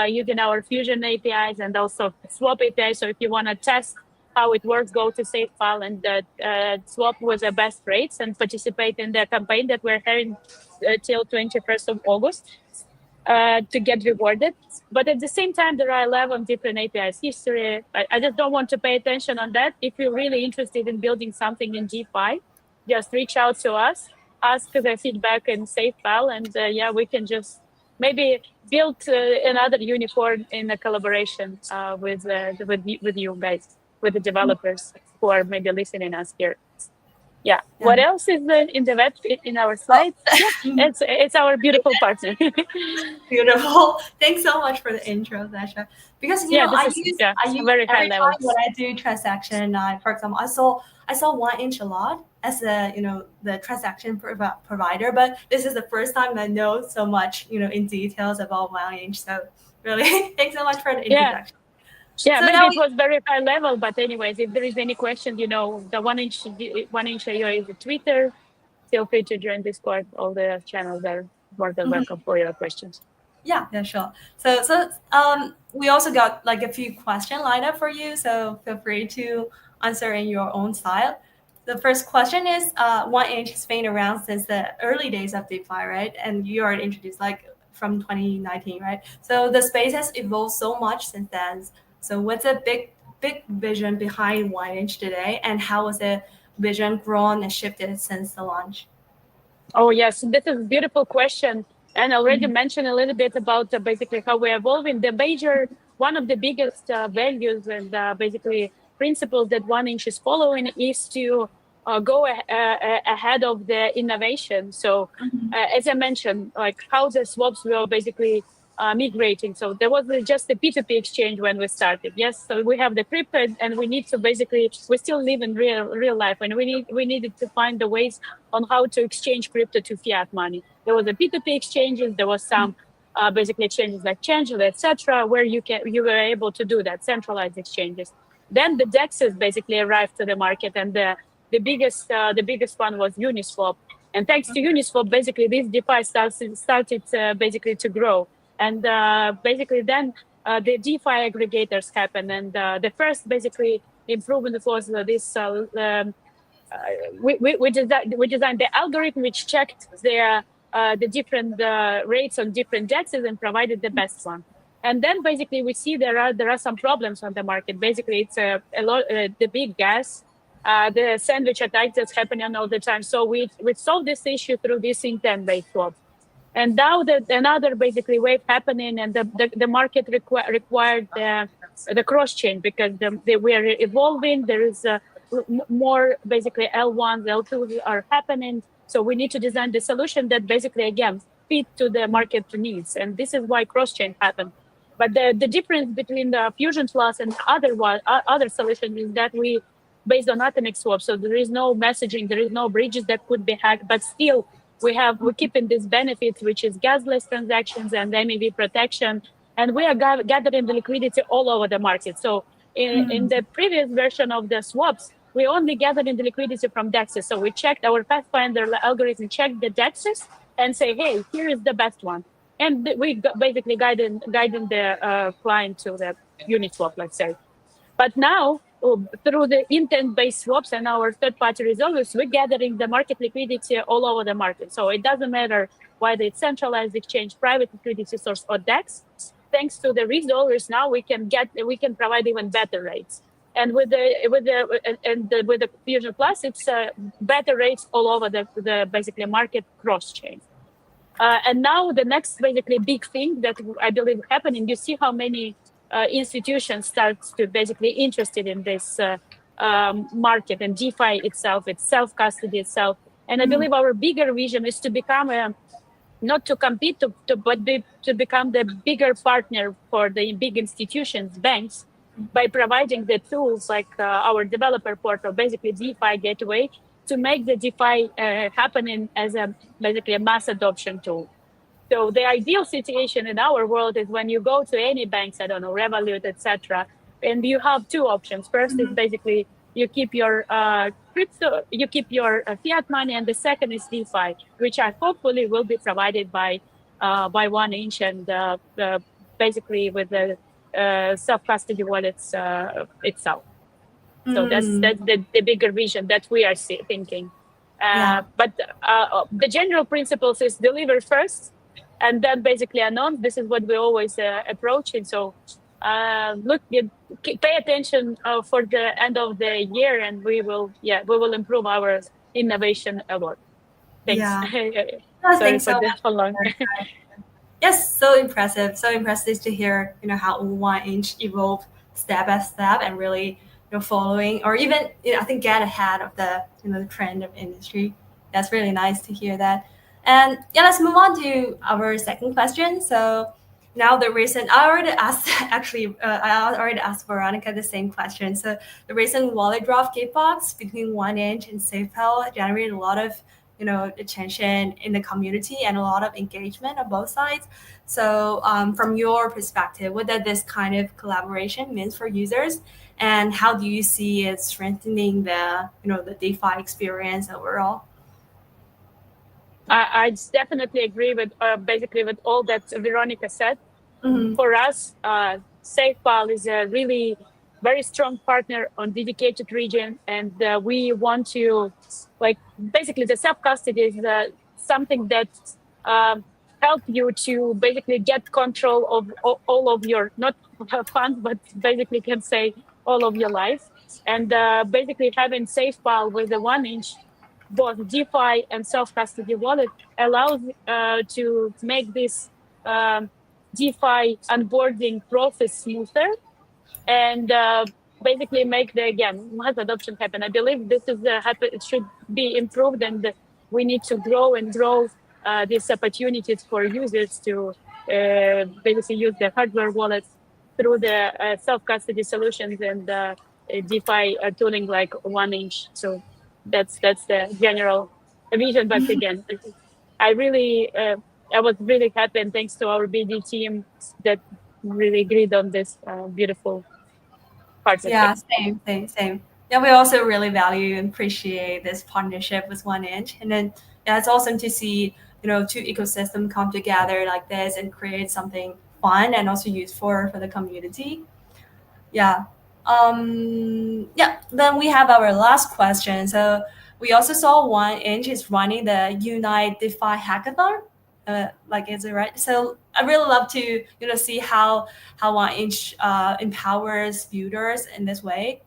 using our Fusion APIs and also Swap API. So if you want to test how it works, go to SafePal and swap with the best rates and participate in the campaign that we're having till 21st of August to get rewarded. But at the same time, there are 11 different APIs. History, I just don't want to pay attention on that. If you're really interested in building something in DeFi, just reach out to us, ask the feedback in SafePal, and yeah, we can just maybe build another unicorn in a collaboration with you guys, with the developers who are maybe listening us here. Yeah. Yeah. What else is in the web in our Oh, slides? Yeah, it's our beautiful partner. beautiful. Thanks so much for the intro, Sasha. Because Yeah, this I is use yeah, I use very high every level. time when I do transaction. For example, I saw 1-inch a lot as a the transaction provider, but this is the first time I know so much in details about 1-inch. So really, thanks so much for the Yeah, introduction. yeah. So Maybe now it was very high level, but anyways, if there is any question, the 1-inch AO is a Twitter. Feel free to join Discord. All the channels are more than we. welcome for your questions. Yeah, sure. So we also got like a few question lined up for you. So feel free to answer in your own style. The first question is, 1-inch has been around since the early days of DeFi, right? And you already introduced like from 2019, right? So the space has evolved so much since then. So what's a big vision behind 1-inch today, and how has the vision grown and shifted since the launch? Oh, yes, this is a beautiful question. And I already Mhm. mentioned a little bit about basically how we're evolving. One of the biggest values and basically principles that 1-inch is following is to go ahead of the innovation. So, as I mentioned, like how the swaps were basically migrating. So there was just a P2P exchange when we started. Yes, so we have the crypto, and we need to basically we still live in real life, and we needed to find the ways on how to exchange crypto to fiat money. There was a P2P exchanges. There was some basically exchanges like Changer, etc., where you were able to do that centralized exchanges. Then the DEXs basically arrived to the market, and the biggest one was Uniswap. And thanks to Uniswap, basically this DeFi started basically to grow. And basically then the DeFi aggregators happened, and the first basically improvement was this we designed the algorithm which checked the different rates on different dexes and provided the best one. And then basically we see there are some problems on the market. Basically, it's a lot the big gas, the sandwich attacks that's happening all the time. So we solved this issue through this intent based swap. And now that another basically wave happening, and the market required the cross chain, because we are evolving. There is more basically L1s, L2s are happening. So we need to design the solution that basically again fit to the market needs, and this is why cross chain happened. But the difference between the Fusion Plus and other solutions is that we based on atomic swap. So there is no messaging, there is no bridges that could be hacked, but still we're keeping these benefits, which is gasless transactions and MEV protection, and we are gathering the liquidity all over the market. So in the previous version of the swaps, we only gathered in the liquidity from DEXs. So we checked our Pathfinder algorithm, checked the DEXs, and say, hey, here is the best one. And we basically guiding the client to the unit swap, let's say. But now, through the intent-based swaps and our third-party resolvers, we're gathering the market liquidity all over the market. So it doesn't matter whether it's centralized exchange, private liquidity source, or DEX. Thanks to the resolvers, now we can provide even better rates. And with the Fusion Plus, it's better rates all over the basically market cross chain. And now the next basically big thing that I believe happening, you see how many institutions start to basically interested in this market and DeFi itself, it's self-custody itself. And I Mhm. believe our bigger vision is to become not to compete, to become the bigger partner for the big institutions, banks, by providing the tools like our developer portal, basically DeFi gateway, to make the DeFi happening as a basically a mass adoption tool. So the ideal situation in our world is when you go to any banks, I don't know, Revolut, etc., and you have two options. First is basically you keep your crypto, you keep your fiat money, and the second is DeFi, which I hopefully will be provided by 1inch and basically with the self custody wallets itself. So Mm, that's the bigger vision that we are thinking. yeah. But the general principles is deliver first, and then basically announce. This is what we always approach. And so look, pay attention for the end of the year, and we will improve our innovation a lot. Thanks. Yeah. I Sorry think for so. the so long. Yes, so impressive. So impressive to hear, how 1inch evolved step by step and really, following or even, I think get ahead of the trend of industry. That's really nice to hear that. And yeah, let's move on to our second question. So now the recent, I already asked, actually, I already asked Veronica the same question. So the recent wallet drop Gitbox between 1inch and SafePal generated a lot of attention in the community and a lot of engagement on both sides. So, from your perspective, what does this kind of collaboration mean for users, and how do you see it strengthening the DeFi experience overall? I definitely agree with basically with all that Veronica said. Mm-hmm. For us, SafePal is a really very strong partner on dedicated region, and we want to like basically the self custody is something that um, help you to basically get control of all of your not funds, but basically can say all of your life. And basically having SafePal with the 1inch both DeFi and self custody wallet allows to make this. DeFi onboarding process smoother and basically make the again mass adoption happen. I believe this is happen. It should be improved, and we need to grow and grow these opportunities for users to basically use the hardware wallets through the self custody solutions and DeFi tooling like 1inch. So that's the general vision. But again, I really I was really happy, and thanks to our BD team that really agreed on this beautiful partnership. Yeah, same, same, same. Yeah, we also really value and appreciate this partnership with 1inch. And then yeah, it's awesome to see, two ecosystems come together like this and create something fun and also useful for the community. Yeah. Yeah. Then we have our last question. So we also saw 1inch is running the Unite DeFi hackathon. Is it right? So I really love to see how 1inch empowers builders in this way.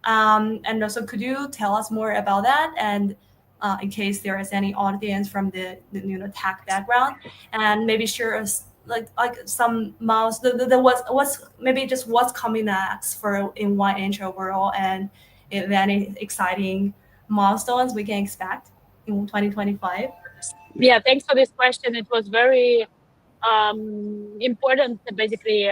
And also, could you tell us more about that? And in case there is any audience from the tech background, and maybe share us like some miles the what's maybe just what's coming next for in 1inch overall, and if any exciting milestones we can expect in 2025. Yeah, thanks for this question. It was very important, basically,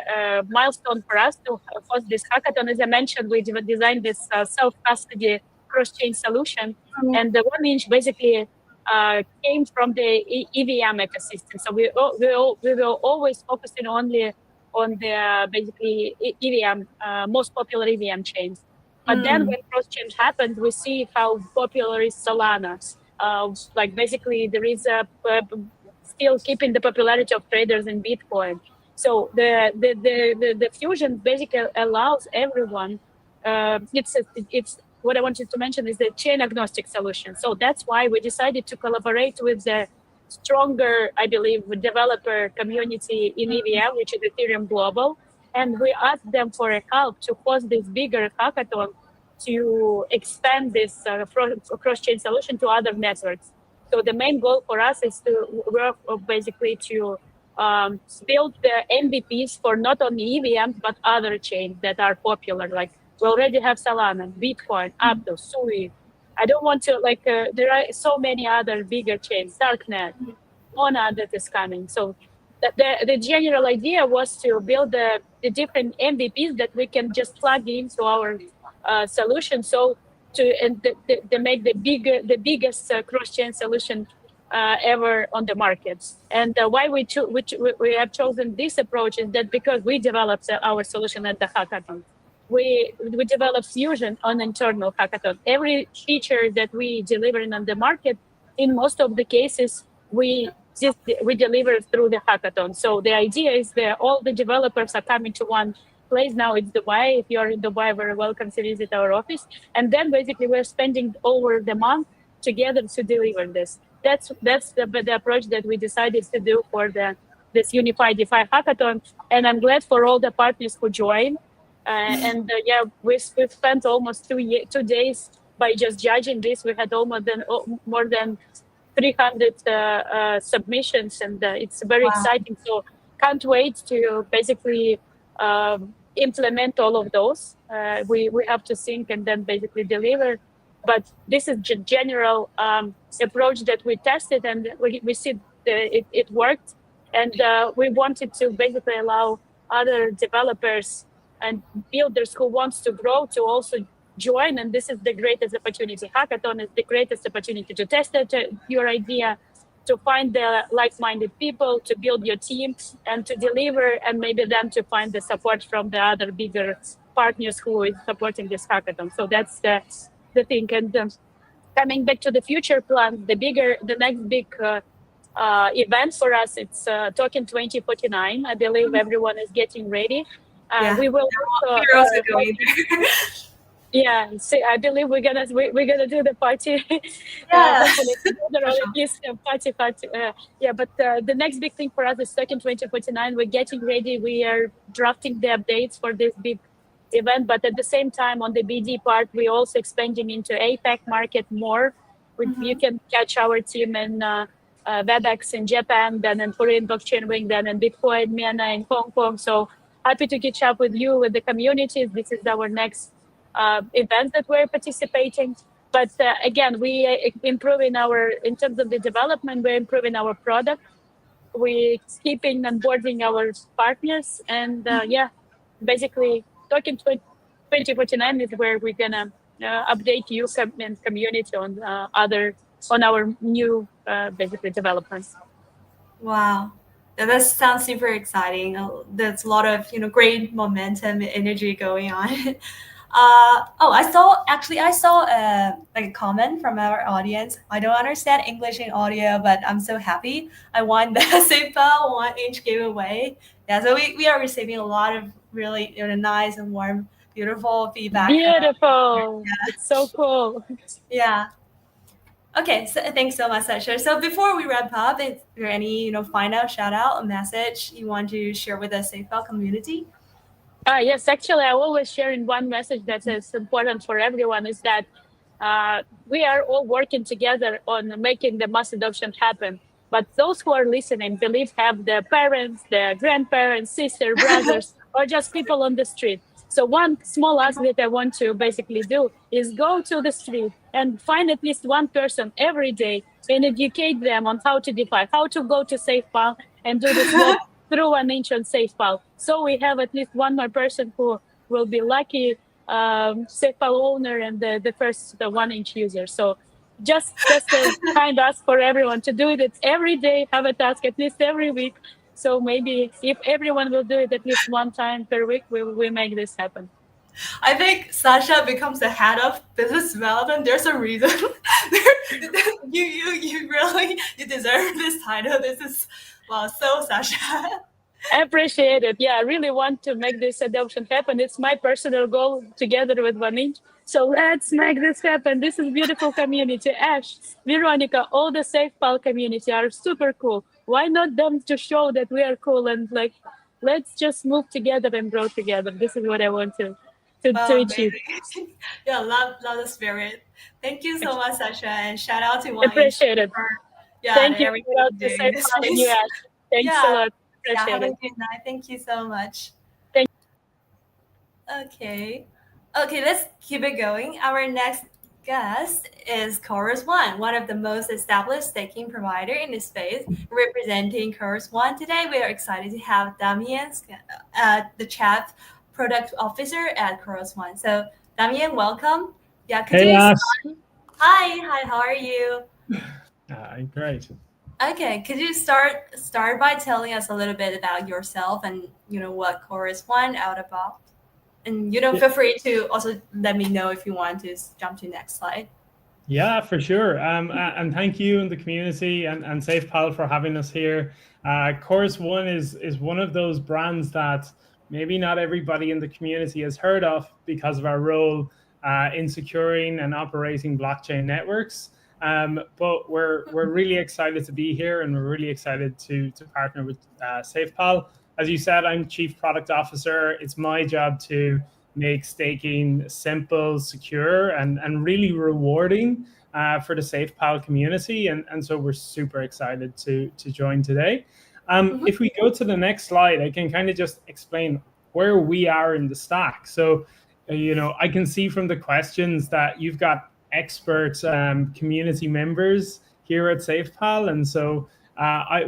milestone for us to host this hackathon. As I mentioned, we designed this self custody cross chain solution, and the 1inch basically came from the EVM ecosystem. So we were always focusing only on the basically EVM, most popular EVM chains. But then Mm, when cross chain happened, we see how popular is Solana. Like basically, there is still keeping the popularity of traders in Bitcoin. So the fusion basically allows everyone. It's what I wanted to mention is the chain agnostic solution. So that's why we decided to collaborate with the stronger, I believe, developer community in EVM, which is Ethereum Global. and we asked them for a help to host this bigger hackathon to expand this cross-chain solution to other networks. So the main goal for us is to work basically to build the MVPs for not only EVMs but other chains that are popular. Like we already have Solana, Bitcoin, Aptos, Sui. I don't want to there are so many other bigger chains, Darknet, Mona that is coming. So the general idea was to build the different MVPs that we can just plug into our solution. So to make the biggest cross-chain solution ever on the market. And why we have chosen this approach is that because we developed our solution at the hackathon. We developed Fusion on internal hackathon. Every feature that we deliver on the market, in most of the cases, we deliver through the hackathon. So the idea is that all the developers are coming to one place. Now it's Dubai. If you're in Dubai, very welcome to visit our office. And then basically we're spending over the month together to deliver this. That's the approach that we decided to do for this unified DeFi hackathon. And I'm glad for all the partners who joined. Yeah, we spent almost 2 days by just judging this. We had almost more than 300 submissions, and it's very Wow. exciting. So can't wait to basically implement all of those. We have to think and then basically deliver. But this is general approach that we tested, and we see it worked. And we wanted to basically allow other developers and builders who wants to grow to also join. And this is the greatest opportunity. Hackathon is the greatest opportunity to test your idea, to find the like-minded people, to build your team, and to deliver, and maybe then to find the support from the other bigger partners who is supporting this hackathon. So that's the thing. And coming back to the future plan, the next big event for us, it's Token 2049. I believe everyone is getting ready. Yeah. We will also We're also going there. yeah, so I believe we're gonna do the party, Yeah. hopefully together, For or at sure. least a party. Yeah, but the next big thing for us is Second 2049. We're getting ready. We are drafting the updates for this big event, but at the same time, on the BD part, we're also expanding into APAC market more. You can catch our team in WebEx in Japan, then in Korean Blockchain Week, then in Bitcoin, MENA in Hong Kong. So happy to catch up with you, with the communities. This is our next events that we're participating. But again, we improving in terms of the development, we're improving our product. We keeping onboarding our partners, and yeah, basically talking 2049 is where we're gonna update you and community on on our new basically developments. Wow. That sounds super exciting. There's a lot of great momentum and energy going on. Oh, I saw like a comment from our audience. I don't understand English and audio, but I'm so happy. I won the SafePal 1 inch giveaway. Yeah, so we are receiving a lot of really nice and warm, beautiful feedback. Beautiful. It's so cool. Yeah. Okay, so thanks so much, Sasha. So before we wrap up, is there any final shout out, a message you want to share with the SafePal community? Yes, actually, I always share in one message that is important for everyone is that we are all working together on making the mass adoption happen. But those who are listening, believe have their parents, their grandparents, sister, brothers, or just people on the street. So one small ask that I want to basically do is go to the street and find at least one person every day and educate them on how to DeFi, how to go to SafePal and do this walk through an ancient SafePal. So we have at least one more person who will be lucky SafePal owner and the first 1 inch user. So just a kind ask for everyone to do it every day, have a task at least every week. So maybe if everyone will do it at least one time per week, we make this happen. I think Sasha becomes the head of business development. There's a reason. You really you deserve this title. This is wow, so Sasha. I appreciate it. Yeah, I really want to make this adoption happen. It's my personal goal together with 1 inch. So let's make this happen. This is beautiful community. Ash, Veronica, all the SafePal community are super cool. Why not them to show that we are cool and like let's just move together and grow together. This is what I want to Well, achieve. amazing. Yeah, love the spirit. Thank you so much, Sasha, and shout out to One Inch Appreciate it. for and Thank you. everything Shout out you're to doing in this SafePal and you, space. Ash. Thanks a Yeah, lot. yeah. Appreciate Have a it. good night. Thank you so much. Thank Okay. Okay, let's keep it going. Our next guest is Chorus One, one of the most established staking provider in this space. Representing Chorus One today, we are excited to have Damien, the Chief Product Officer at Chorus One. So, Damien, welcome. Yeah, could Hey, you Ash. Hi, how are you? Great. Okay, could you start by telling us a little bit about yourself and what Chorus One out about? And Yeah, feel free to also let me know if you want to jump to next slide. yeah, for sure. And thank you and the community and SafePal for having us here. Chorus One is one of those brands that maybe not everybody in the community has heard of because of our role in securing and operating blockchain networks. But we're really excited to be here, and we're really excited to partner with SafePal. As you said, I'm Chief Product Officer. It's my job to make staking simple, secure, and really rewarding for the SafePal community. And so we're super excited to join today. Mhm. If we go to the next slide, I can kind of just explain where we are in the stack. So, I can see from the questions that you've got expert community members here at SafePal. And so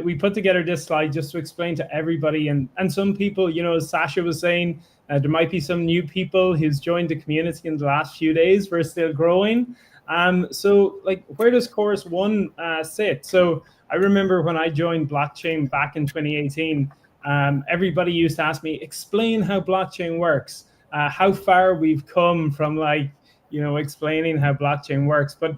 we put together this slide just to explain to everybody. And some people, as Sasha was saying, there might be some new people who's joined the community in the last few days. We're still growing. So where does Chorus One sit? So I remember when I joined blockchain back in 2018, everybody used to ask me, explain how blockchain works, how far we've come from explaining how blockchain works. But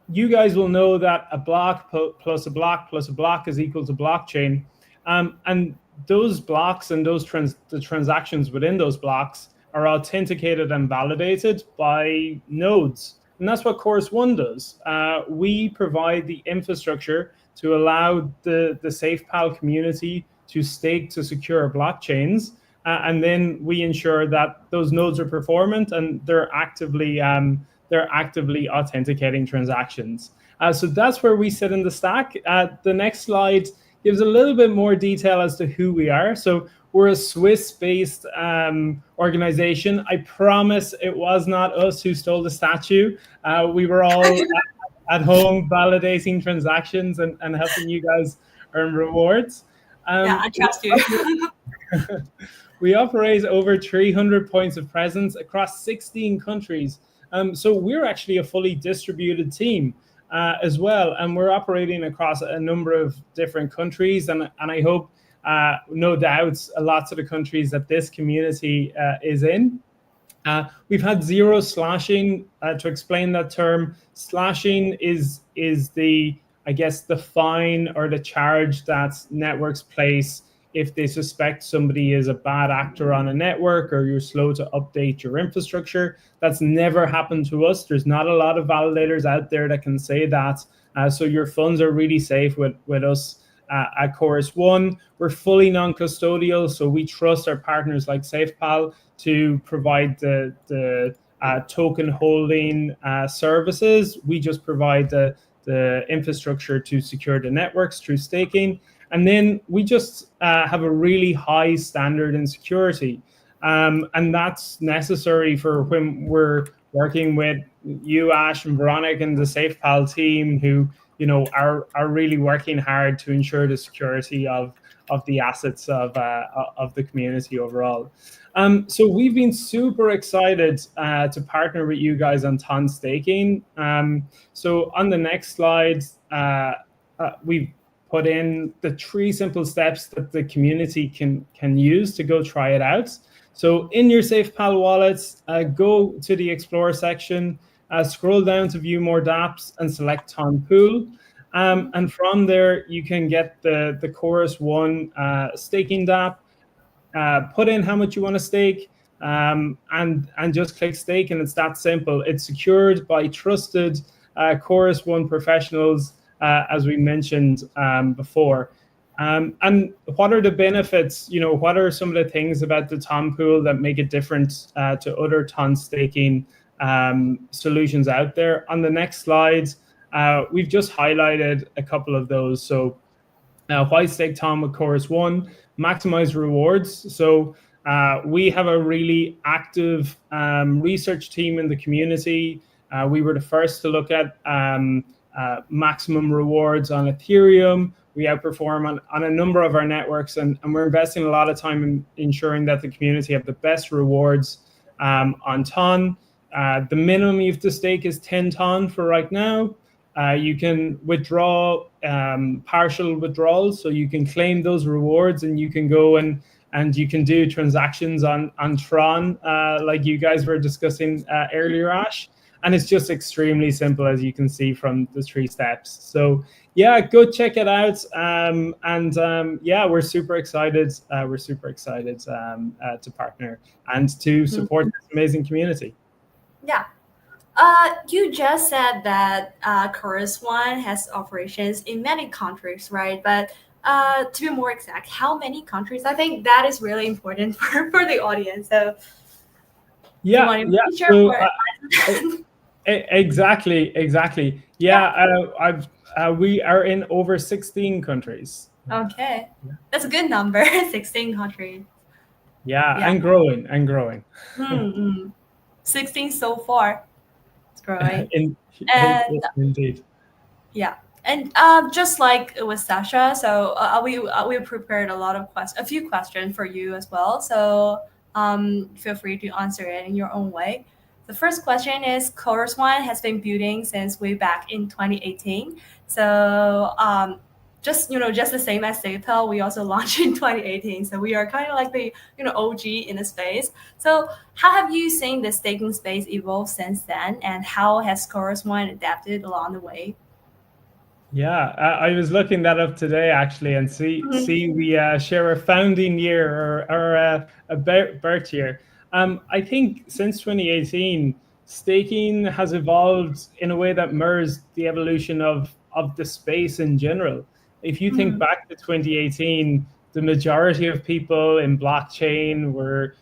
you guys will know that a block plus a block plus a block is equal to blockchain. And those blocks and the transactions within those blocks are authenticated and validated by nodes. And that's what Chorus One does. We provide the infrastructure to allow the SafePal community to stake to secure blockchains. And then we ensure that those nodes are performant and they're actively authenticating transactions. So that's where we sit in the stack. The next slide gives a little bit more detail as to who we are. So we're a Swiss-based organization. I promise it was not us who stole the statue. We were all at home validating transactions and helping you guys earn rewards. Yeah, I trust you. We operate over 300 points of presence across 16 countries. So we're actually a fully distributed team as well. And we're operating across a number of different countries. And I hope, no doubts, lots of the countries that this community is in. We've had zero slashing. To explain that term, slashing is the, I guess, the fine or the charge that networks place if they suspect somebody is a bad actor on a network or you're slow to update your infrastructure. That's never happened to us. There's not a lot of validators out there that can say that. So your funds are really safe with us at Chorus One. We're fully non-custodial, so we trust our partners like SafePal to provide the token holding services. We just provide the infrastructure to secure the networks through staking. And then we just have a really high standard in security. And that's necessary for when we're working with you, Ash, and Veronica, and the SafePal team, who are really working hard to ensure the security of the assets of the community overall. So we've been super excited to partner with you guys on Ton Staking. So on the next slide, we've put in the 3 simple steps that the community can use to go try it out. So in your SafePal wallets, go to the Explore section, scroll down to view more dApps and select Ton Pool. And from there, you can get the Chorus One staking dApp, put in how much you want to stake, and just click stake, and it's that simple. It's secured by trusted Chorus One professionals, as we mentioned before. And what are the benefits? What are some of the things about the TON pool that make it different to other TON staking solutions out there? On the next slides, we've just highlighted a couple of those. So why stake TON with Chorus One? Maximize rewards. So we have a really active research team in the community. We were the first to look at maximum rewards on Ethereum. We outperform on a number of our networks, and we're investing a lot of time in ensuring that the community have the best rewards on TON. The minimum you have to stake is 10 TON for right now. You can withdraw partial withdrawals, so you can claim those rewards, and you can go and you can do transactions on Tron, like you guys were discussing earlier, Ash. And it's just extremely simple, as you can see from the 3 steps. So yeah, go check it out. Yeah, we're super excited. We're super excited to partner and to support this amazing community. Yeah. You just said that Chorus One has operations in many countries, right? But to be more exact, how many countries? I think that is really important for the audience. So yeah, you want to share so, more? exactly. Yeah, we are in over 16 countries. Okay, that's a good number. 16 countries. Yeah, Yeah. and growing. 16 so far. It's growing. And Indeed. yeah, and just like with Sasha, so we prepared a few questions for you as well. So feel free to answer it in your own way. The first question is: Chorus One has been building since way back in 2018. So just the same as SafePal, we also launched in 2018. So we are kind of like the OG in the space. So how have you seen the staking space evolve since then, and how has Chorus One adapted along the way? Yeah, I was looking that up today actually, and see we share a founding year or a birth year. I think since 2018, staking has evolved in a way that mirrors the evolution of the space in general. If you think back to 2018, the majority of people in blockchain were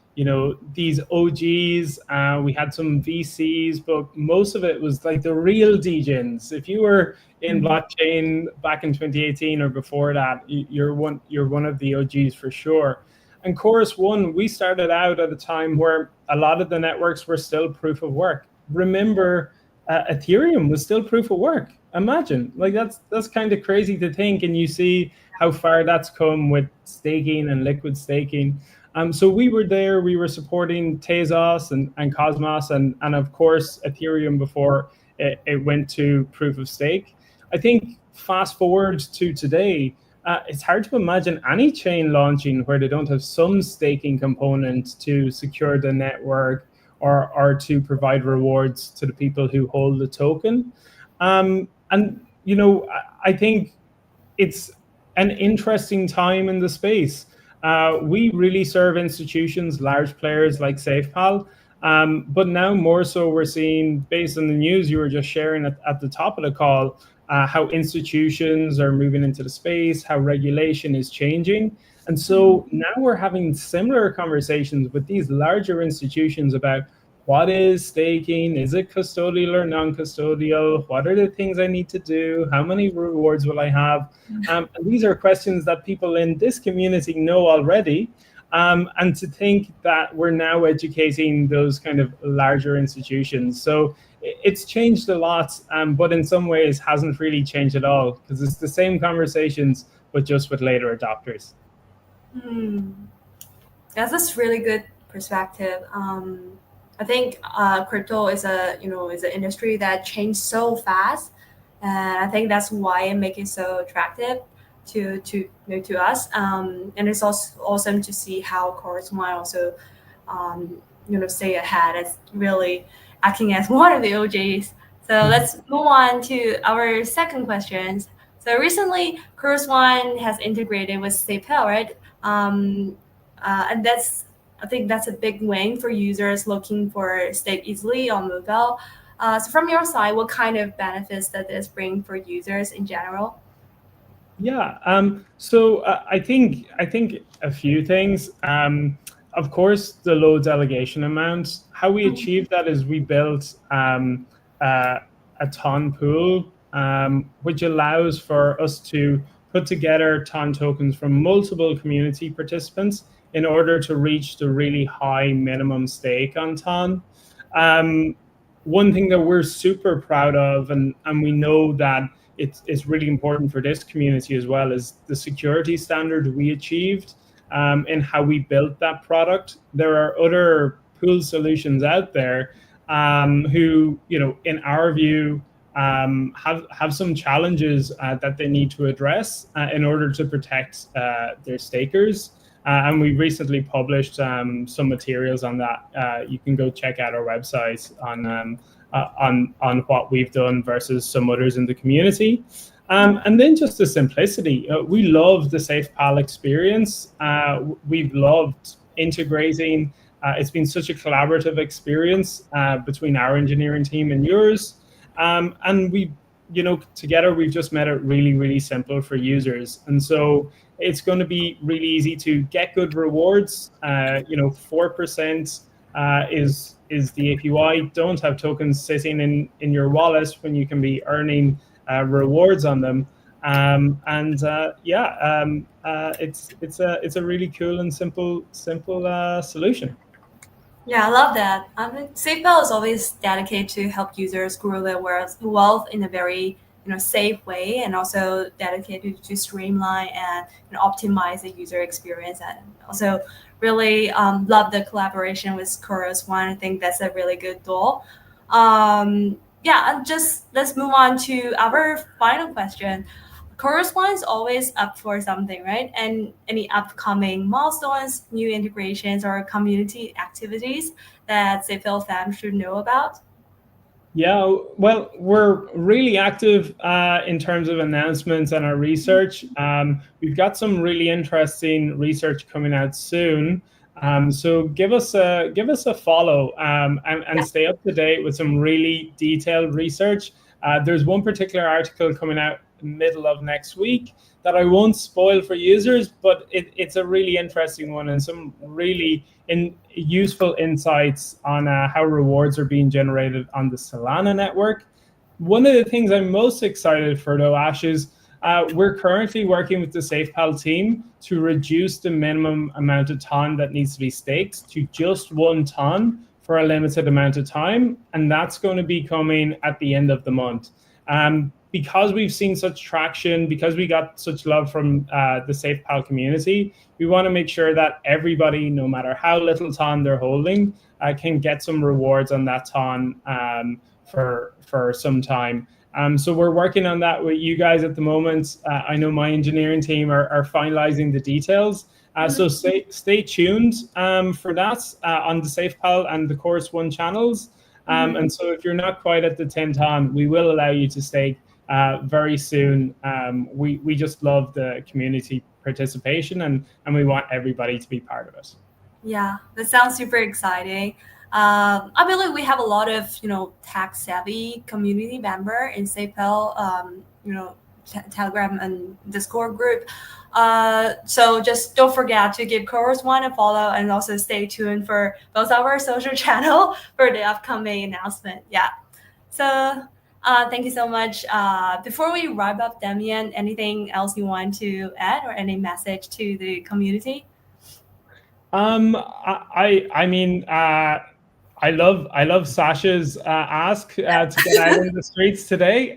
these OGs. We had some VCs, but most of it was like the real degens. If you were in blockchain back in 2018 or before that, you're one of the OGs for sure. And Chorus One, we started out at a time where a lot of the networks were still proof of work. Remember, Ethereum was still proof of work. Imagine, like that's kind of crazy to think, and you see how far that's come with staking and liquid staking. So we were there. We were supporting Tezos and Cosmos and of course Ethereum before it went to proof of stake. I think fast forward to today, it's hard to imagine any chain launching where they don't have some staking component to secure the network or to provide rewards to the people who hold the token. And I think it's an interesting time in the space. We really serve institutions, large players like SafePal, but now more so we're seeing, based on the news you were just sharing at the top of the call, how institutions are moving into the space, how regulation is changing. And so now we're having similar conversations with these larger institutions about what is staking? Is it custodial or non-custodial? What are the things I need to do? How many rewards will I have? And these are questions that people in this community know already. And to think that we're now educating those kind of larger institutions. So it's changed a lot, but in some ways hasn't really changed at all, because it's the same conversations, but just with later adopters. That's a really good perspective. I think crypto is is an industry that changed so fast, and I think that's why it makes it so attractive to us. And it's also awesome to see how Chorus One also stay ahead. It's really acting as one of the OGs. So let's move on to our second question. So recently, Chorus One has integrated with SafePal, right? And I think that's a big win for users looking for stake easily on mobile. So from your side, what kind of benefits does this bring for users in general? Yeah. I think a few things. Of course, the low delegation amount. How we achieved that is we built uh, a ton pool, which allows for us to put together ton tokens from multiple community participants in order to reach the really high minimum stake on ton. Um, One thing that we're super proud of, and we know that it's really important for this community as well, is the security standard we achieved in how we built that product. There are other pool solutions out there who, in our view, have some challenges that they need to address in order to protect their stakers. And we recently published some materials on that. You can go check out our website on what we've done versus some others in the community. And then just the simplicity. We love the SafePal experience. We've loved integrating. It's been such a collaborative experience between our engineering team and yours. And together we've just made it really, really simple for users. And so it's going to be really easy to get good rewards. 4% is the APY. Don't have tokens sitting in your wallet when you can be earning rewards on them. It's a really cool and simple solution. Yeah, I love that. I mean, SafePal is always dedicated to help users grow their wealth in a very safe way, and also dedicated to streamline and optimize the user experience, and also really love the collaboration with Chorus One. I think that's a really good goal. Yeah, and just let's move on to our final question. Correspondence always up for something, right? And any upcoming milestones, new integrations, or community activities that Zipfil fans should know about? Yeah, well, we're really active in terms of announcements and our research. We've got some really interesting research coming out soon. So give us a follow and Yeah. stay up to date with some really detailed research. There's one particular article coming out middle of next week that I won't spoil for users, but it's a really interesting one and some really useful insights on how rewards are being generated on the Solana network. One of the things I'm most excited for, though, Ash, is we're currently working with the SafePal team to reduce the minimum amount of ton that needs to be staked to just 1 ton for a limited amount of time, and that's going to be coming at the end of the month. Because we've seen such traction, because we got such love from the SafePal community, we want to make sure that everybody, no matter how little ton they're holding, can get some rewards on that ton for some time. So we're working on that with you guys at the moment. I know my engineering team are finalizing the details. So stay tuned for that on the SafePal and the Chorus One channels. And so if you're not quite at the 10 ton, we will allow you to stake very soon. We just love the community participation, and we want everybody to be part of it. Yeah, that sounds super exciting. I believe we have a lot of tech savvy community member in SafePal, Telegram and Discord group. So just don't forget to give Chorus One a follow, and also stay tuned for both our social channel for the upcoming announcement. Yeah. So thank you so much. Before we wrap up, Damien, anything else you want to add or any message to the community? I mean, I love Sasha's ask to get out in the streets today.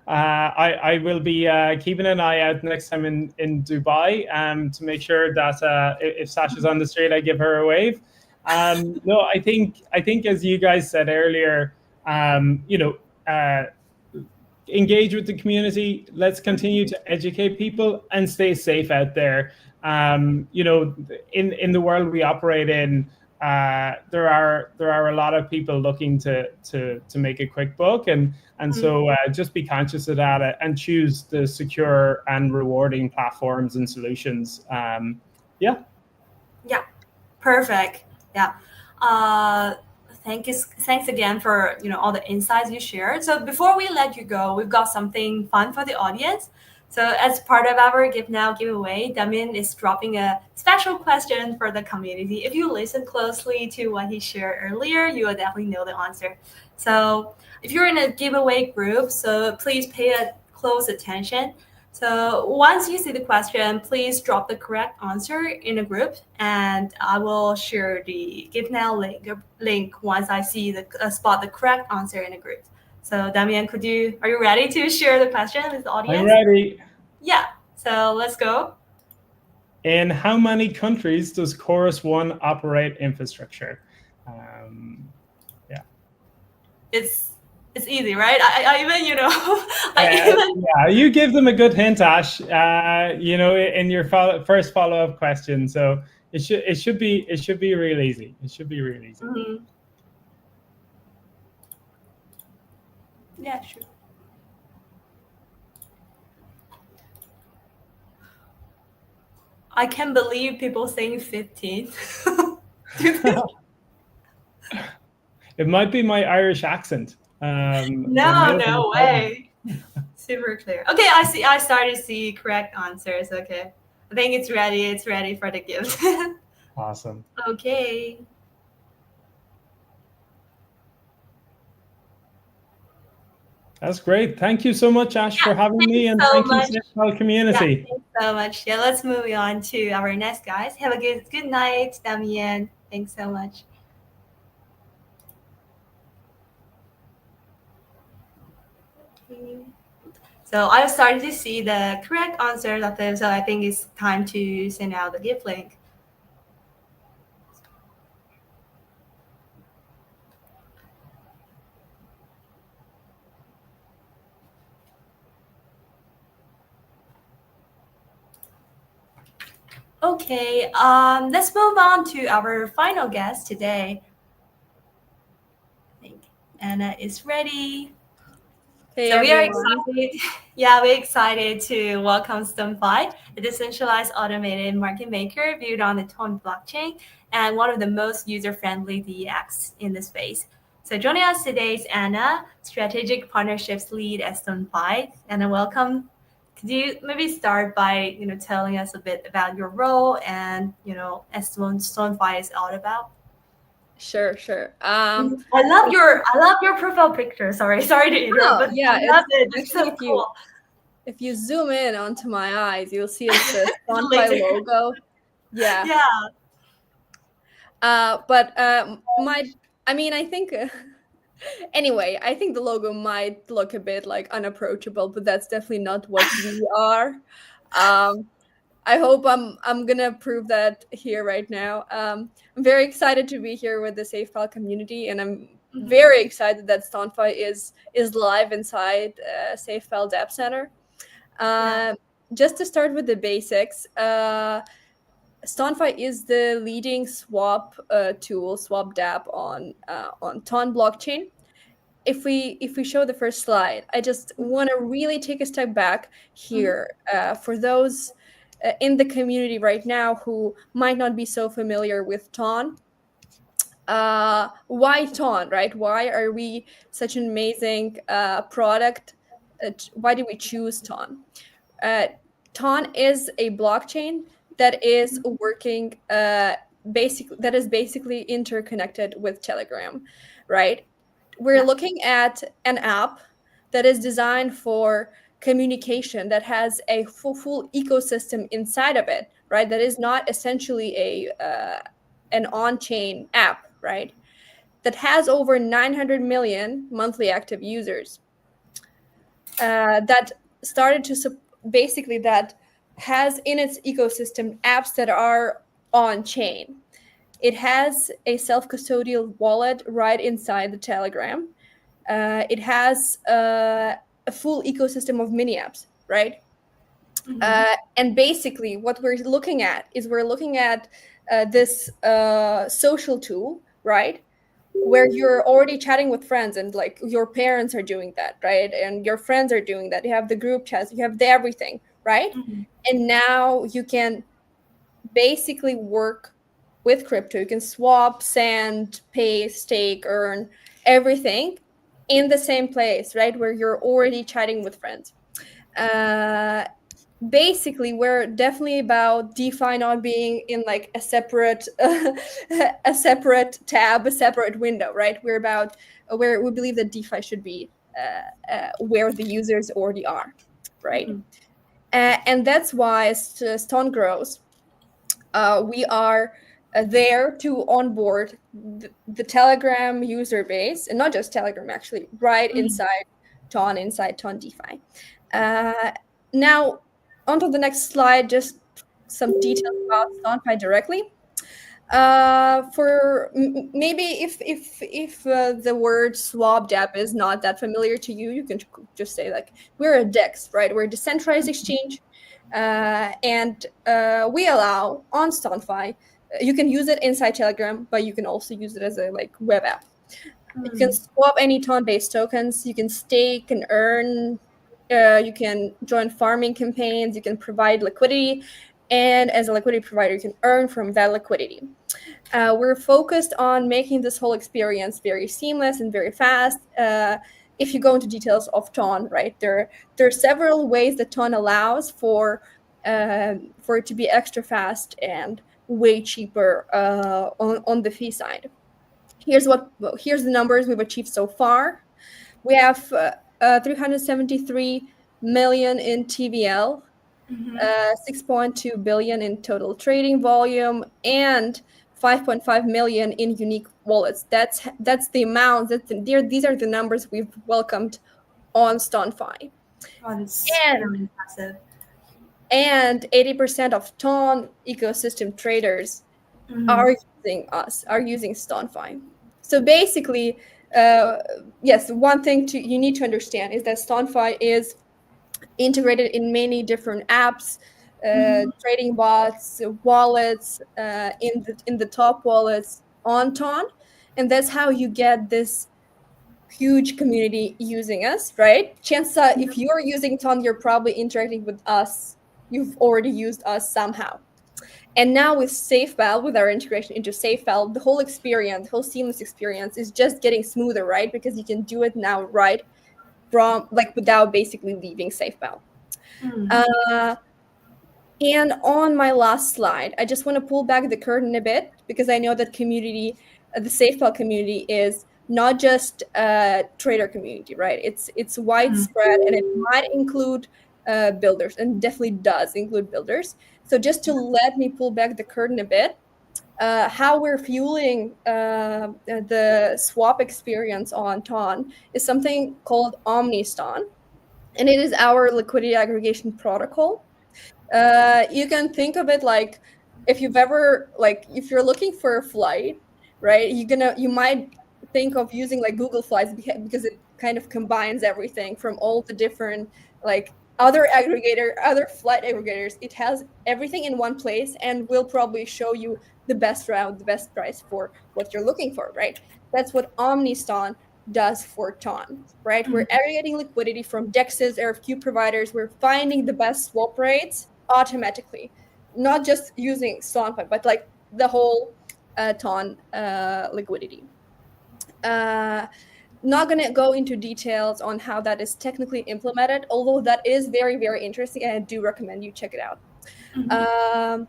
I will be keeping an eye out next time in Dubai to make sure that if Sasha's on the street, I give her a wave. No, I think as you guys said earlier, engage with the community. Let's continue to educate people and stay safe out there. In the world we operate in, there are a lot of people looking to make a quick buck, and so just be conscious of that and choose the secure and rewarding platforms and solutions. Yeah. Yeah, perfect. Yeah. Thanks again for all the insights you shared. So before we let you go, we've got something fun for the audience. So as part of our Give Now giveaway, Damien is dropping a special question for the community. If you listen closely to what he shared earlier, you will definitely know the answer. So if you're in a giveaway group, so please pay a close attention. So once you see the question, please drop the correct answer in a group, and I will share the Give Now link once I see the spot the correct answer in a group. So Damien, are you ready to share the question with the I'm audience? ready. Yeah. So let's go. In how many countries does Chorus One operate infrastructure? Yeah. It's easy, right? I even I even Yeah, you give them a good hint, Ash. In your first follow-up question, so it should be real easy. It should be real easy. Mhm. Yeah, sure. I can't believe people saying 15. It might be my Irish accent. No way. Super clear. Okay, I see. I started to see correct answers. Okay, I think it's ready. It's ready for the gift. Awesome. Okay. That's great. Thank you so much, Ash, for having me, and So thank you, much. SafePal Yeah, community. thanks so much. Yeah, let's move on to our next guys. Have a good night, Damien. Thanks so much. Okay. So I started to see the correct answers of them, so I think it's time to send out the gift link. Okay, let's move on to our final guest today. I think Anna is ready. Hey So we are everyone. excited. Yeah, we're excited to welcome StoneFi, a decentralized automated market maker built on the Tone blockchain and one of the most user-friendly DEX in the space. So joining us today is Anna, strategic partnerships lead at StoneFi. Anna, welcome. Could you maybe start by telling us a bit about your role and as StoneFi is all about? Sure. I love your profile picture. Sorry to interrupt, Oh but yeah, I love it. It's actually so cool. if you zoom in onto my eyes, you'll see it's the The SponFi laser. logo. Yeah. Yeah. But I think anyway, I think the logo might look a bit like unapproachable, but that's definitely not what we are. Um, I hope I'm gonna prove that here right now. I'm very excited to be here with the SafePal community, and I'm Mhm. very excited that StoneFi is live inside SafePal Dev Center. Yeah. Just to start with the basics, StoneFi is the leading swap tool, swap dApp on Ton blockchain. If we show the first slide, I just want to really take a step back Mhm. here for those in the community right now who might not be so familiar with Ton. Why Ton, right? Why are we such an amazing product? Why did we choose Ton? Uh, Ton is a blockchain that is working that is basically interconnected with Telegram, right? We're Yeah. looking at an app that is designed for communication that has a full ecosystem inside of it, right? That is not essentially a an on-chain app, right? That has over 900 million monthly active users. That started to basically that has in its ecosystem apps that are on chain. It has a self-custodial wallet right inside the Telegram. It has a full ecosystem of mini apps, right? Mhm. And basically, what we're looking at is we're looking at this social tool, right? Where you're already chatting with friends and like your parents are doing that, right? And your friends are doing that. You have the group chats, you have the everything, right? Mhm. And now you can basically work with crypto. You can swap, send, pay, stake, earn everything in the same place, right? Where you're already chatting with friends. Uh, basically we're definitely about DeFi not being in like a separate a separate tab, a separate window, right? We're about where we believe that DeFi should be where the users already are, right? Mhm. And that's why as Stone grows, we are there to onboard the Telegram user base, and not just Telegram, actually, right Mhm. inside Ton DeFi. Uh, Now, onto the next slide, just some details about StoneFi directly. For maybe if the word swap dApp is not that familiar to you, you can just say like we're a DEX, right? We're a decentralized exchange, and we allow on StoneFi. You can use it inside Telegram, but you can also use it as a like web app. You can Mhm. swap any ton-based tokens. You can stake and earn. You can join farming campaigns. You can provide liquidity, and as a liquidity provider, you can earn from that liquidity. We're focused on making this whole experience very seamless and very fast. If you go into details of Ton, right, there are several ways that Ton allows for it to be extra fast and way cheaper on the fee side. Here's the numbers we've achieved so far. We have 373 million in TVL, Mhm. 6.2 billion in total trading volume, and 5.5 million in unique wallets. That's the amount. These are the numbers we've welcomed on StoneFi. Oh, that's And really impressive. 80% of Ton ecosystem traders Mhm. are using StoneFi. So basically, uh, yes, one thing you need to understand is that StoneFi is integrated in many different apps, Mhm. trading bots, wallets, in the top wallets on Ton, and that's how you get this huge community using us, right? Chances are, if you're using Ton, you're probably interacting with us. You've already used us somehow. And now with SafePal, with our integration into SafePal, the whole experience, the whole seamless experience is just getting smoother, right? Because you can do it now right from like without basically leaving SafePal. Mhm. Uh, and on my last slide, I just want to pull back the curtain a bit because I know that community, the SafePal community, is not just a trader community, right? It's Mhm. widespread and it might include builders, and definitely does include builders. So just to let me pull back the curtain a bit, how we're fueling the swap experience on Ton is something called OmniSton, and it is our liquidity aggregation protocol. You can think of it like if you've ever like if you're looking for a flight, right? You might think of using like Google Flights because it kind of combines everything from all the different like other flight aggregators. It has everything in one place and will probably show you the best route, the best price for what you're looking for, right? That's what Omniston does for Ton, right? We're Mhm. aggregating liquidity from DEXs, RFQ providers. We're finding the best swap rates automatically, not just using StonePi, but like the whole Ton liquidity. Uh, Not going to go into details on how that is technically implemented, although that is very, very interesting, and I do recommend you check it out. Mhm. Um,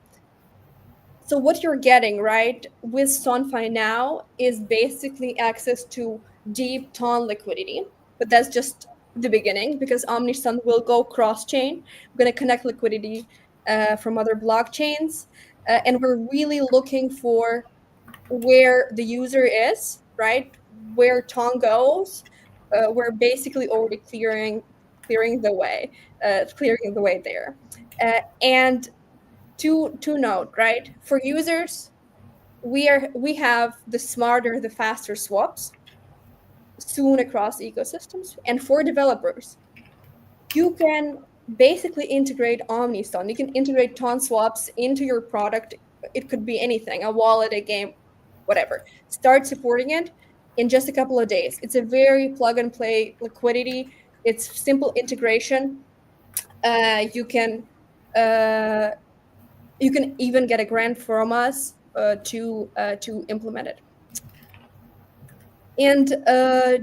so what you're getting right with StoneFi now is basically access to deep ton liquidity, but that's just the beginning because OmniSun will go cross-chain. We're going to connect liquidity from other blockchains, and we're really looking for where the user is, right? Where Ton goes. We're basically already clearing the way, clearing the way there, and to note, right? For users, we have the smarter, the faster swaps soon across ecosystems. And for developers, you can basically integrate OmniStone. You can integrate Ton swaps into your product. It could be anything, a wallet, a game, whatever. Start supporting it in just a couple of days. It's a very plug and play liquidity. It's simple integration. You can uh, you can even get a grant from us to implement it. And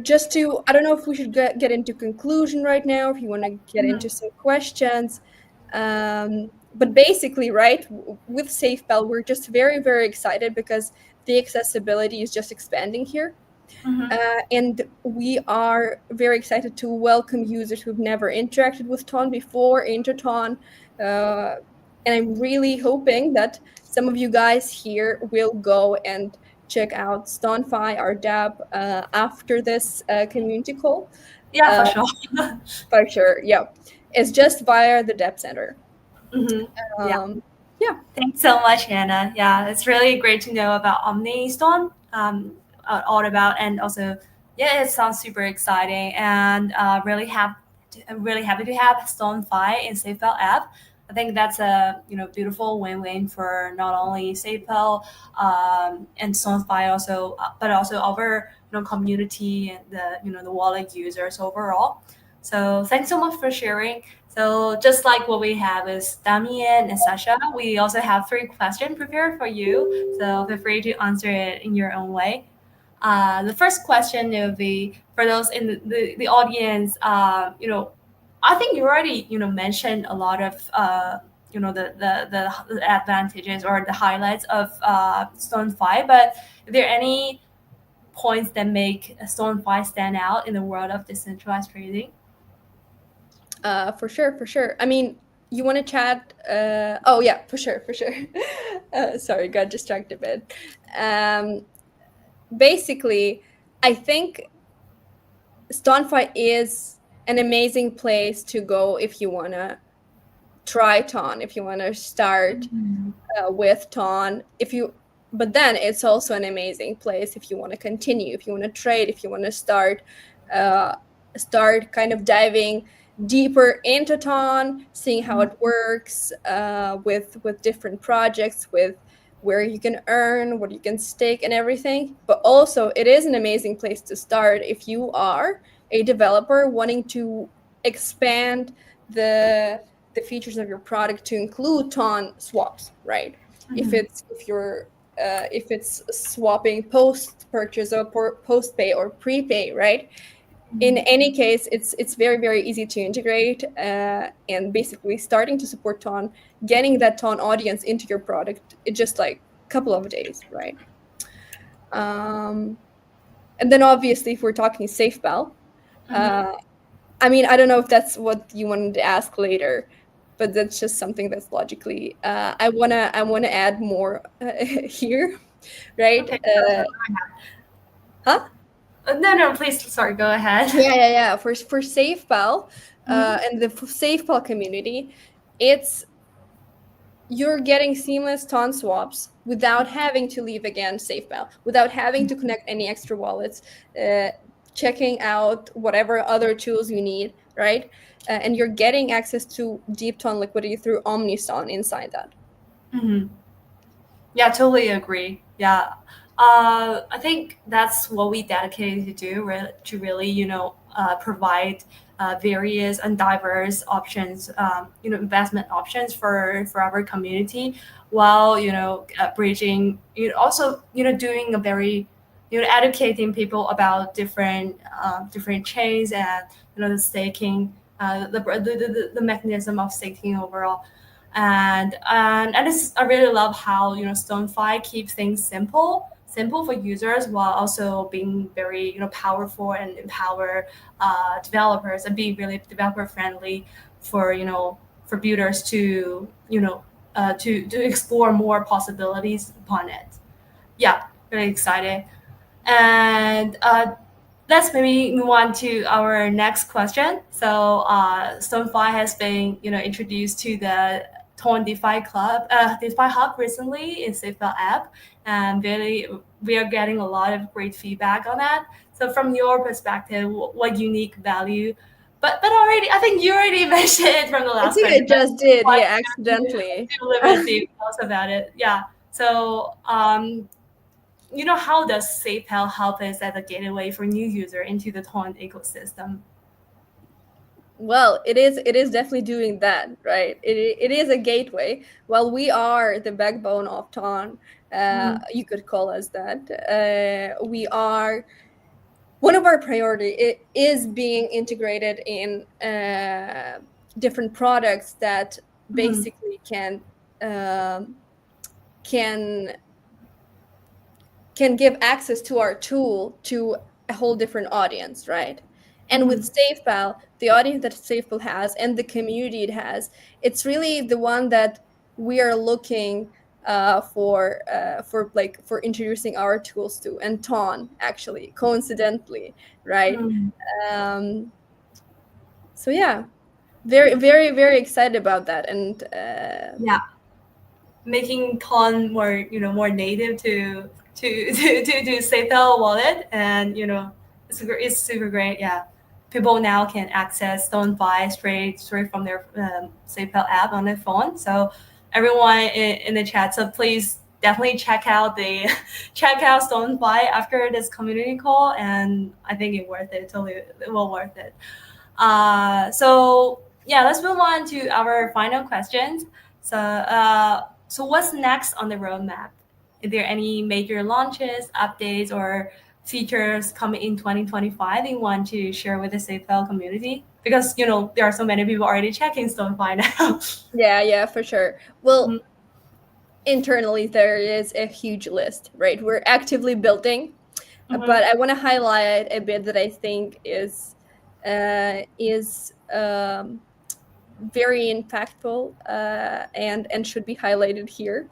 just to, I don't know if we should get into conclusion right now, if you want to get into Mhm. some questions. But basically, right, with SafePal, we're just very, very excited because the accessibility is just expanding here. Mhm. And we are very excited to welcome users who've never interacted with Ton before into Ton. And I'm really hoping that some of you guys here will go and check out Stonefy, our DApp, after this community call. Yeah, Uh, for sure. for sure, yeah. It's just via the DApp Center. Hmm. Yeah. Yeah. Thanks so much, Hannah. Yeah, it's really great to know about OmniStorm, all about, and also, yeah, it sounds super exciting, and I'm really happy to have Stonefy in SafePal app. I think that's a beautiful win-win for not only SafePal and Stonefy also, but also our community and the wallet users overall. So thanks so much for sharing. So just like what we have is Damien and Sasha, we also have three questions prepared for you. So feel free to answer it in your own way. The first question will be for those in the audience. I think you already mentioned a lot of the advantages or the highlights of Stone5, but are there any points that make Stone5 stand out in the world of decentralized trading? For sure, for sure. I mean, you want to chat? Oh yeah, for sure, for sure. Sorry, got distracted a bit. Basically, I think Stonefy is an amazing place to go if you want to try Ton, if you want to start with Ton. If you, but then it's also an amazing place if you want to continue, if you want to trade, if you want to uh, start kind of diving deeper into Ton, seeing how it works with different projects, with where you can earn, what you can stake, and everything. But also, it is an amazing place to start if you are a developer wanting to expand the features of your product to include ton swaps, right? If Mhm. it's if it's swapping post purchase or post pay or prepay, right? In any case, it's very, very easy to integrate, and basically starting to support ton, getting that ton audience into your product, it just like a couple of days, right? um, and then obviously if we're talking SafePal, Mhm. uh, I mean, I don't know if that's what you wanted to ask later, but that's just something that's logically. I wanna add more here, right? Okay, Sasha, go ahead. Huh? No, no, please, sorry, go ahead. Yeah, yeah, yeah. For SafePal, Mhm. and the SafePal community, it's you're getting seamless ton swaps without having to leave again SafePal, without having to connect any extra wallets, uh, checking out whatever other tools you need, right? And you're getting access to deep ton liquidity through Omniston inside that. Mhm. Yeah, totally agree. Yeah. I think that's what we dedicated to do, to really, provide various and diverse options, investment options for our community, while, bridging, also, doing a very, educating people about different chains and, the staking, the mechanism of staking overall. And I really love how Stonefy keeps things simple for users while also being very powerful and empower developers and being really developer friendly for for builders to to explore more possibilities upon it. Yeah, really excited. And let's maybe move on to our next question. So, Stonefly has been, introduced to the Torn DeFi Club, DeFi Hub recently in SafePal app, and really we are getting a lot of great feedback on that. So, from your perspective, what unique value? But already, I think you already mentioned it from the I last think I question. But just did, why yeah, do accidentally. a little bit deep tell us about it? Yeah. So, how does SafePal help us as a gateway for new user into the Torrent ecosystem? Well, it is definitely doing that, right? It is a gateway. Well, we are the backbone of Ton. Mhm. You could call us that. We are one of our priority is being integrated in different products that basically um, can can give access to our tool to a whole different audience, right? And with SafePal, the audience that SafePal has and the community it has, it's really the one that we are looking for introducing our tools to, and Ton actually, coincidentally, right? Mm. Um, so yeah, very, very, very excited about that, and Yeah, making Ton more, more native to SafePal wallet, and it's super great. Yeah, people now can access StoneFi straight from their SafePal app on their phone. So everyone in the chat, so please definitely check out StoneFi after this community call, and I think it worth it. Totally, it will worth it. So yeah, let's move on to our final questions. So what's next on the roadmap? Is there any major launches, updates, or features coming in 2025 you want to share with the SafePal community? Because there are so many people already checking StoneFi now. yeah, for sure. Well, internally there is a huge list, right? We're actively building, but I want to highlight a bit that I think is very impactful, and should be highlighted here.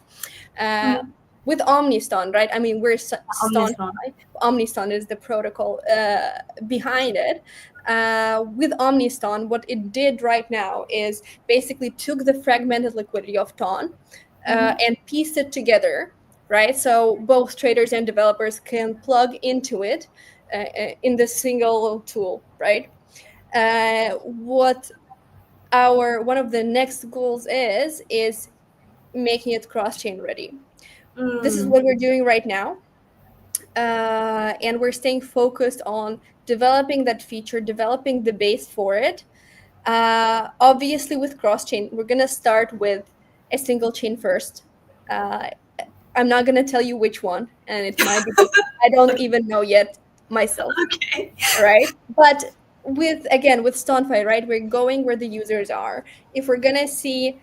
Uh, with Omniston, right? I mean, we're Stonefy. Omniswan. Omniston is the protocol behind it. With Omniston, what it did right now is basically took the fragmented liquidity of Ton and pieced it together, right? So both traders and developers can plug into it in the single tool, right? What our one of the next goals is making it cross-chain ready. This is what we're doing right now, and we're staying focused on developing that feature, developing the base for it. Obviously, with cross-chain, we're gonna start with a single chain first. Uh, I'm not gonna tell you which one, and it might be that I don't even know yet myself, Okay. right? But with StoneFi, right, we're going where the users are. If we're gonna see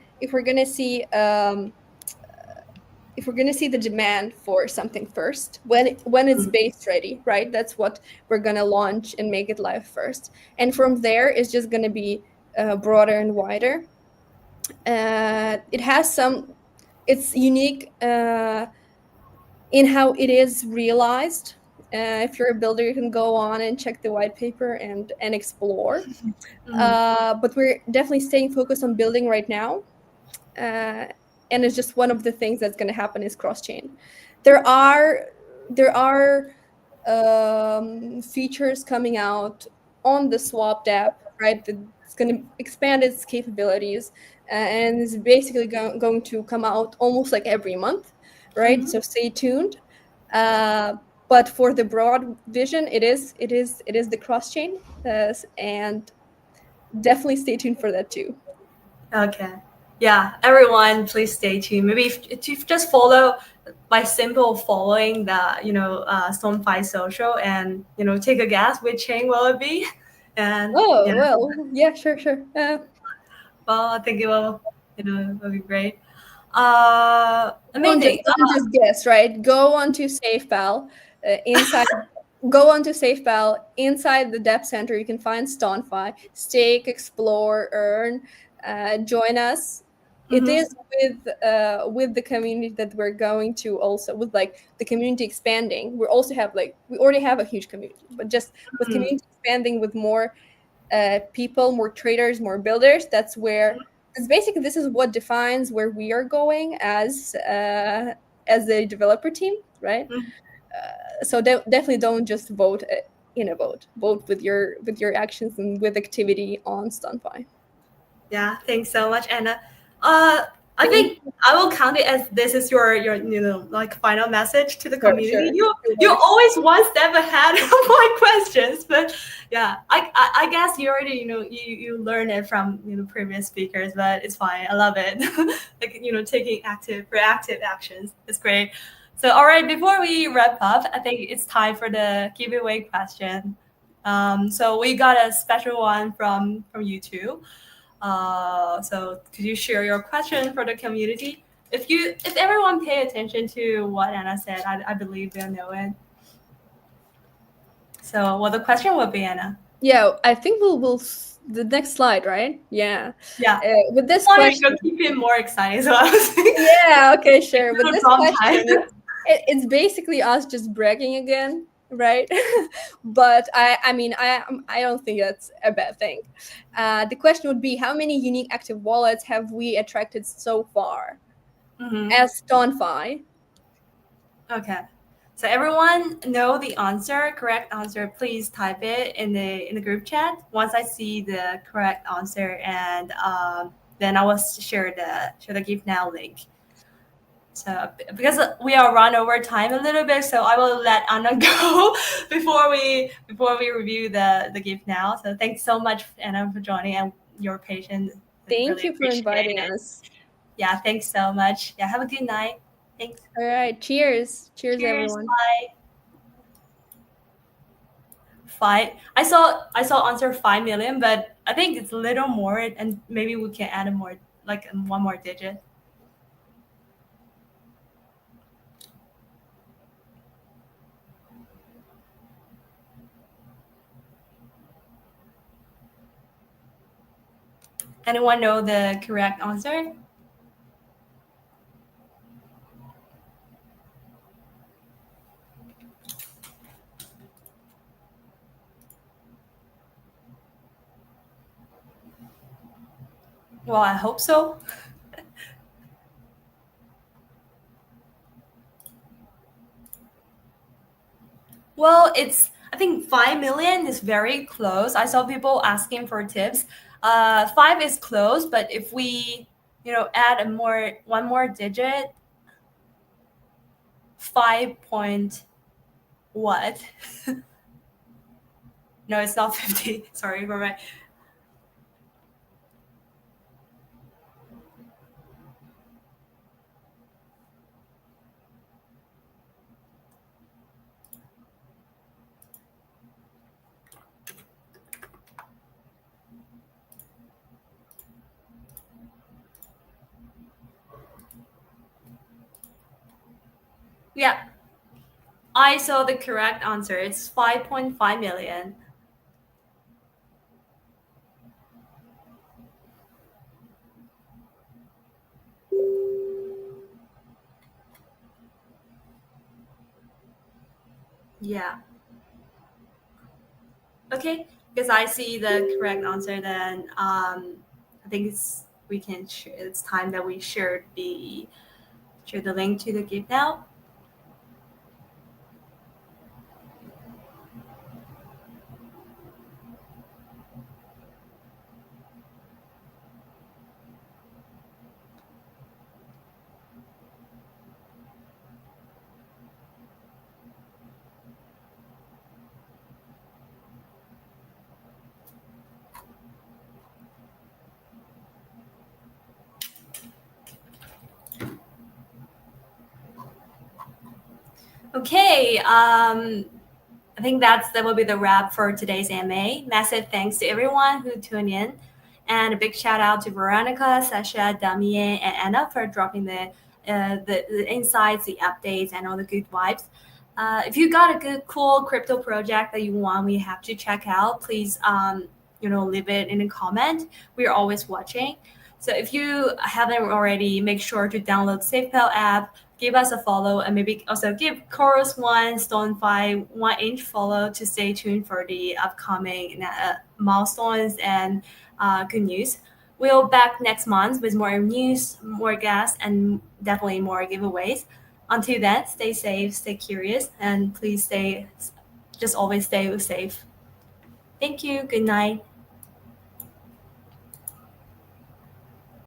the demand for something first, when it's base ready, right? That's what we're gonna launch and make it live first, and from there it's just gonna be broader and wider. It has it's unique in how it is realized. If you're a builder, you can go on and check the white paper and explore. But we're definitely staying focused on building right now. And it's just one of the things that's going to happen is cross chain. There are features coming out on the Swapped app, right? That's going to expand its capabilities, and is basically going to come out almost like every month, right? So stay tuned. But for the broad vision, it is the cross chain, and definitely stay tuned for that too. Okay. Yeah, everyone, please stay tuned. Maybe if you just follow by simple following the StoneFi social, and take a guess which chain will it be, and Oh, yeah, well, yeah, sure, sure. well, I think it will be great. Don't just Amazing. don't just guess, right? Inside Go onto SafePal. Inside the depth center, you can find StoneFi, stake, explore, earn, join us. It is with the community that we're going to, also with like the community expanding. We already have a huge community, but just with community expanding with more people, more traders, more builders. Because basically this is what defines where we are going as a developer team, right? So definitely don't just vote in a vote. Vote with your actions and with activity on StoneFi. Yeah, thanks so much, Anna. I think I will count it as this is your like final message to the Sure, community. sure. You're always one step ahead of my questions, but yeah, I guess you already you learn it from previous speakers, but it's fine. I love it. Like taking proactive actions. It's great. So all right, before we wrap up, I think it's time for the giveaway question. So we got a special one from YouTube. So could you share your question for the community? If everyone pay attention to what Anna said, I believe they'll know it. So what the question would be, Anna? Yeah, I think we'll the next slide, right? Yeah. Yeah. With this I want to question, keep it more exciting, so I was thinking. yeah, okay, sure. With No this problem question, time. it's basically us just bragging again, right? But I mean, I don't think that's a bad thing. The question would be, how many unique active wallets have we attracted so far as StoneFi? Okay. So everyone know the answer, correct answer, please type it in the group chat. Once I see the correct answer, and then I will share the Give Now link. So because we are run over time a little bit, so I will let Anna go before we review the Give Now. So thanks so much, Anna, for joining and your patience. Thank Really you for appreciate inviting it. us. Yeah, thanks so much. Yeah, have a good night. Thanks. All right, cheers. Cheers, Cheers. everyone. Bye. Five. I saw answer 5 million, but I think it's a little more, and maybe we can add a more, like one more digit. Anyone know the correct answer? Well, I hope so. Well, I think 5 million is very close. I saw people asking for tips. Five is close, but if we, add one more digit, 5 point what? No, it's not 50. Sorry for my. Yeah, I saw the correct answer. It's 5.5 million. Yeah. Okay, because I see the correct answer, then I think it's time that we share the link to the Give Now. Okay, I think that will be the wrap for today's AMA. Massive thanks to everyone who tuned in, and a big shout out to Veronica, Sasha, Damien, and Anna for dropping the insights, the updates, and all the good vibes. If you got a good, cool crypto project that you want we have to check out, please leave it in a comment. We're always watching. So if you haven't already, make sure to download SafePal app, give us a follow, and maybe also give Chorus One, StoneFi 1 inch follow to stay tuned for the upcoming milestones and good news. We'll back next month with more news, more guests, and definitely more giveaways. Until then, stay safe, stay curious, and please just always stay safe. Thank you. Good night.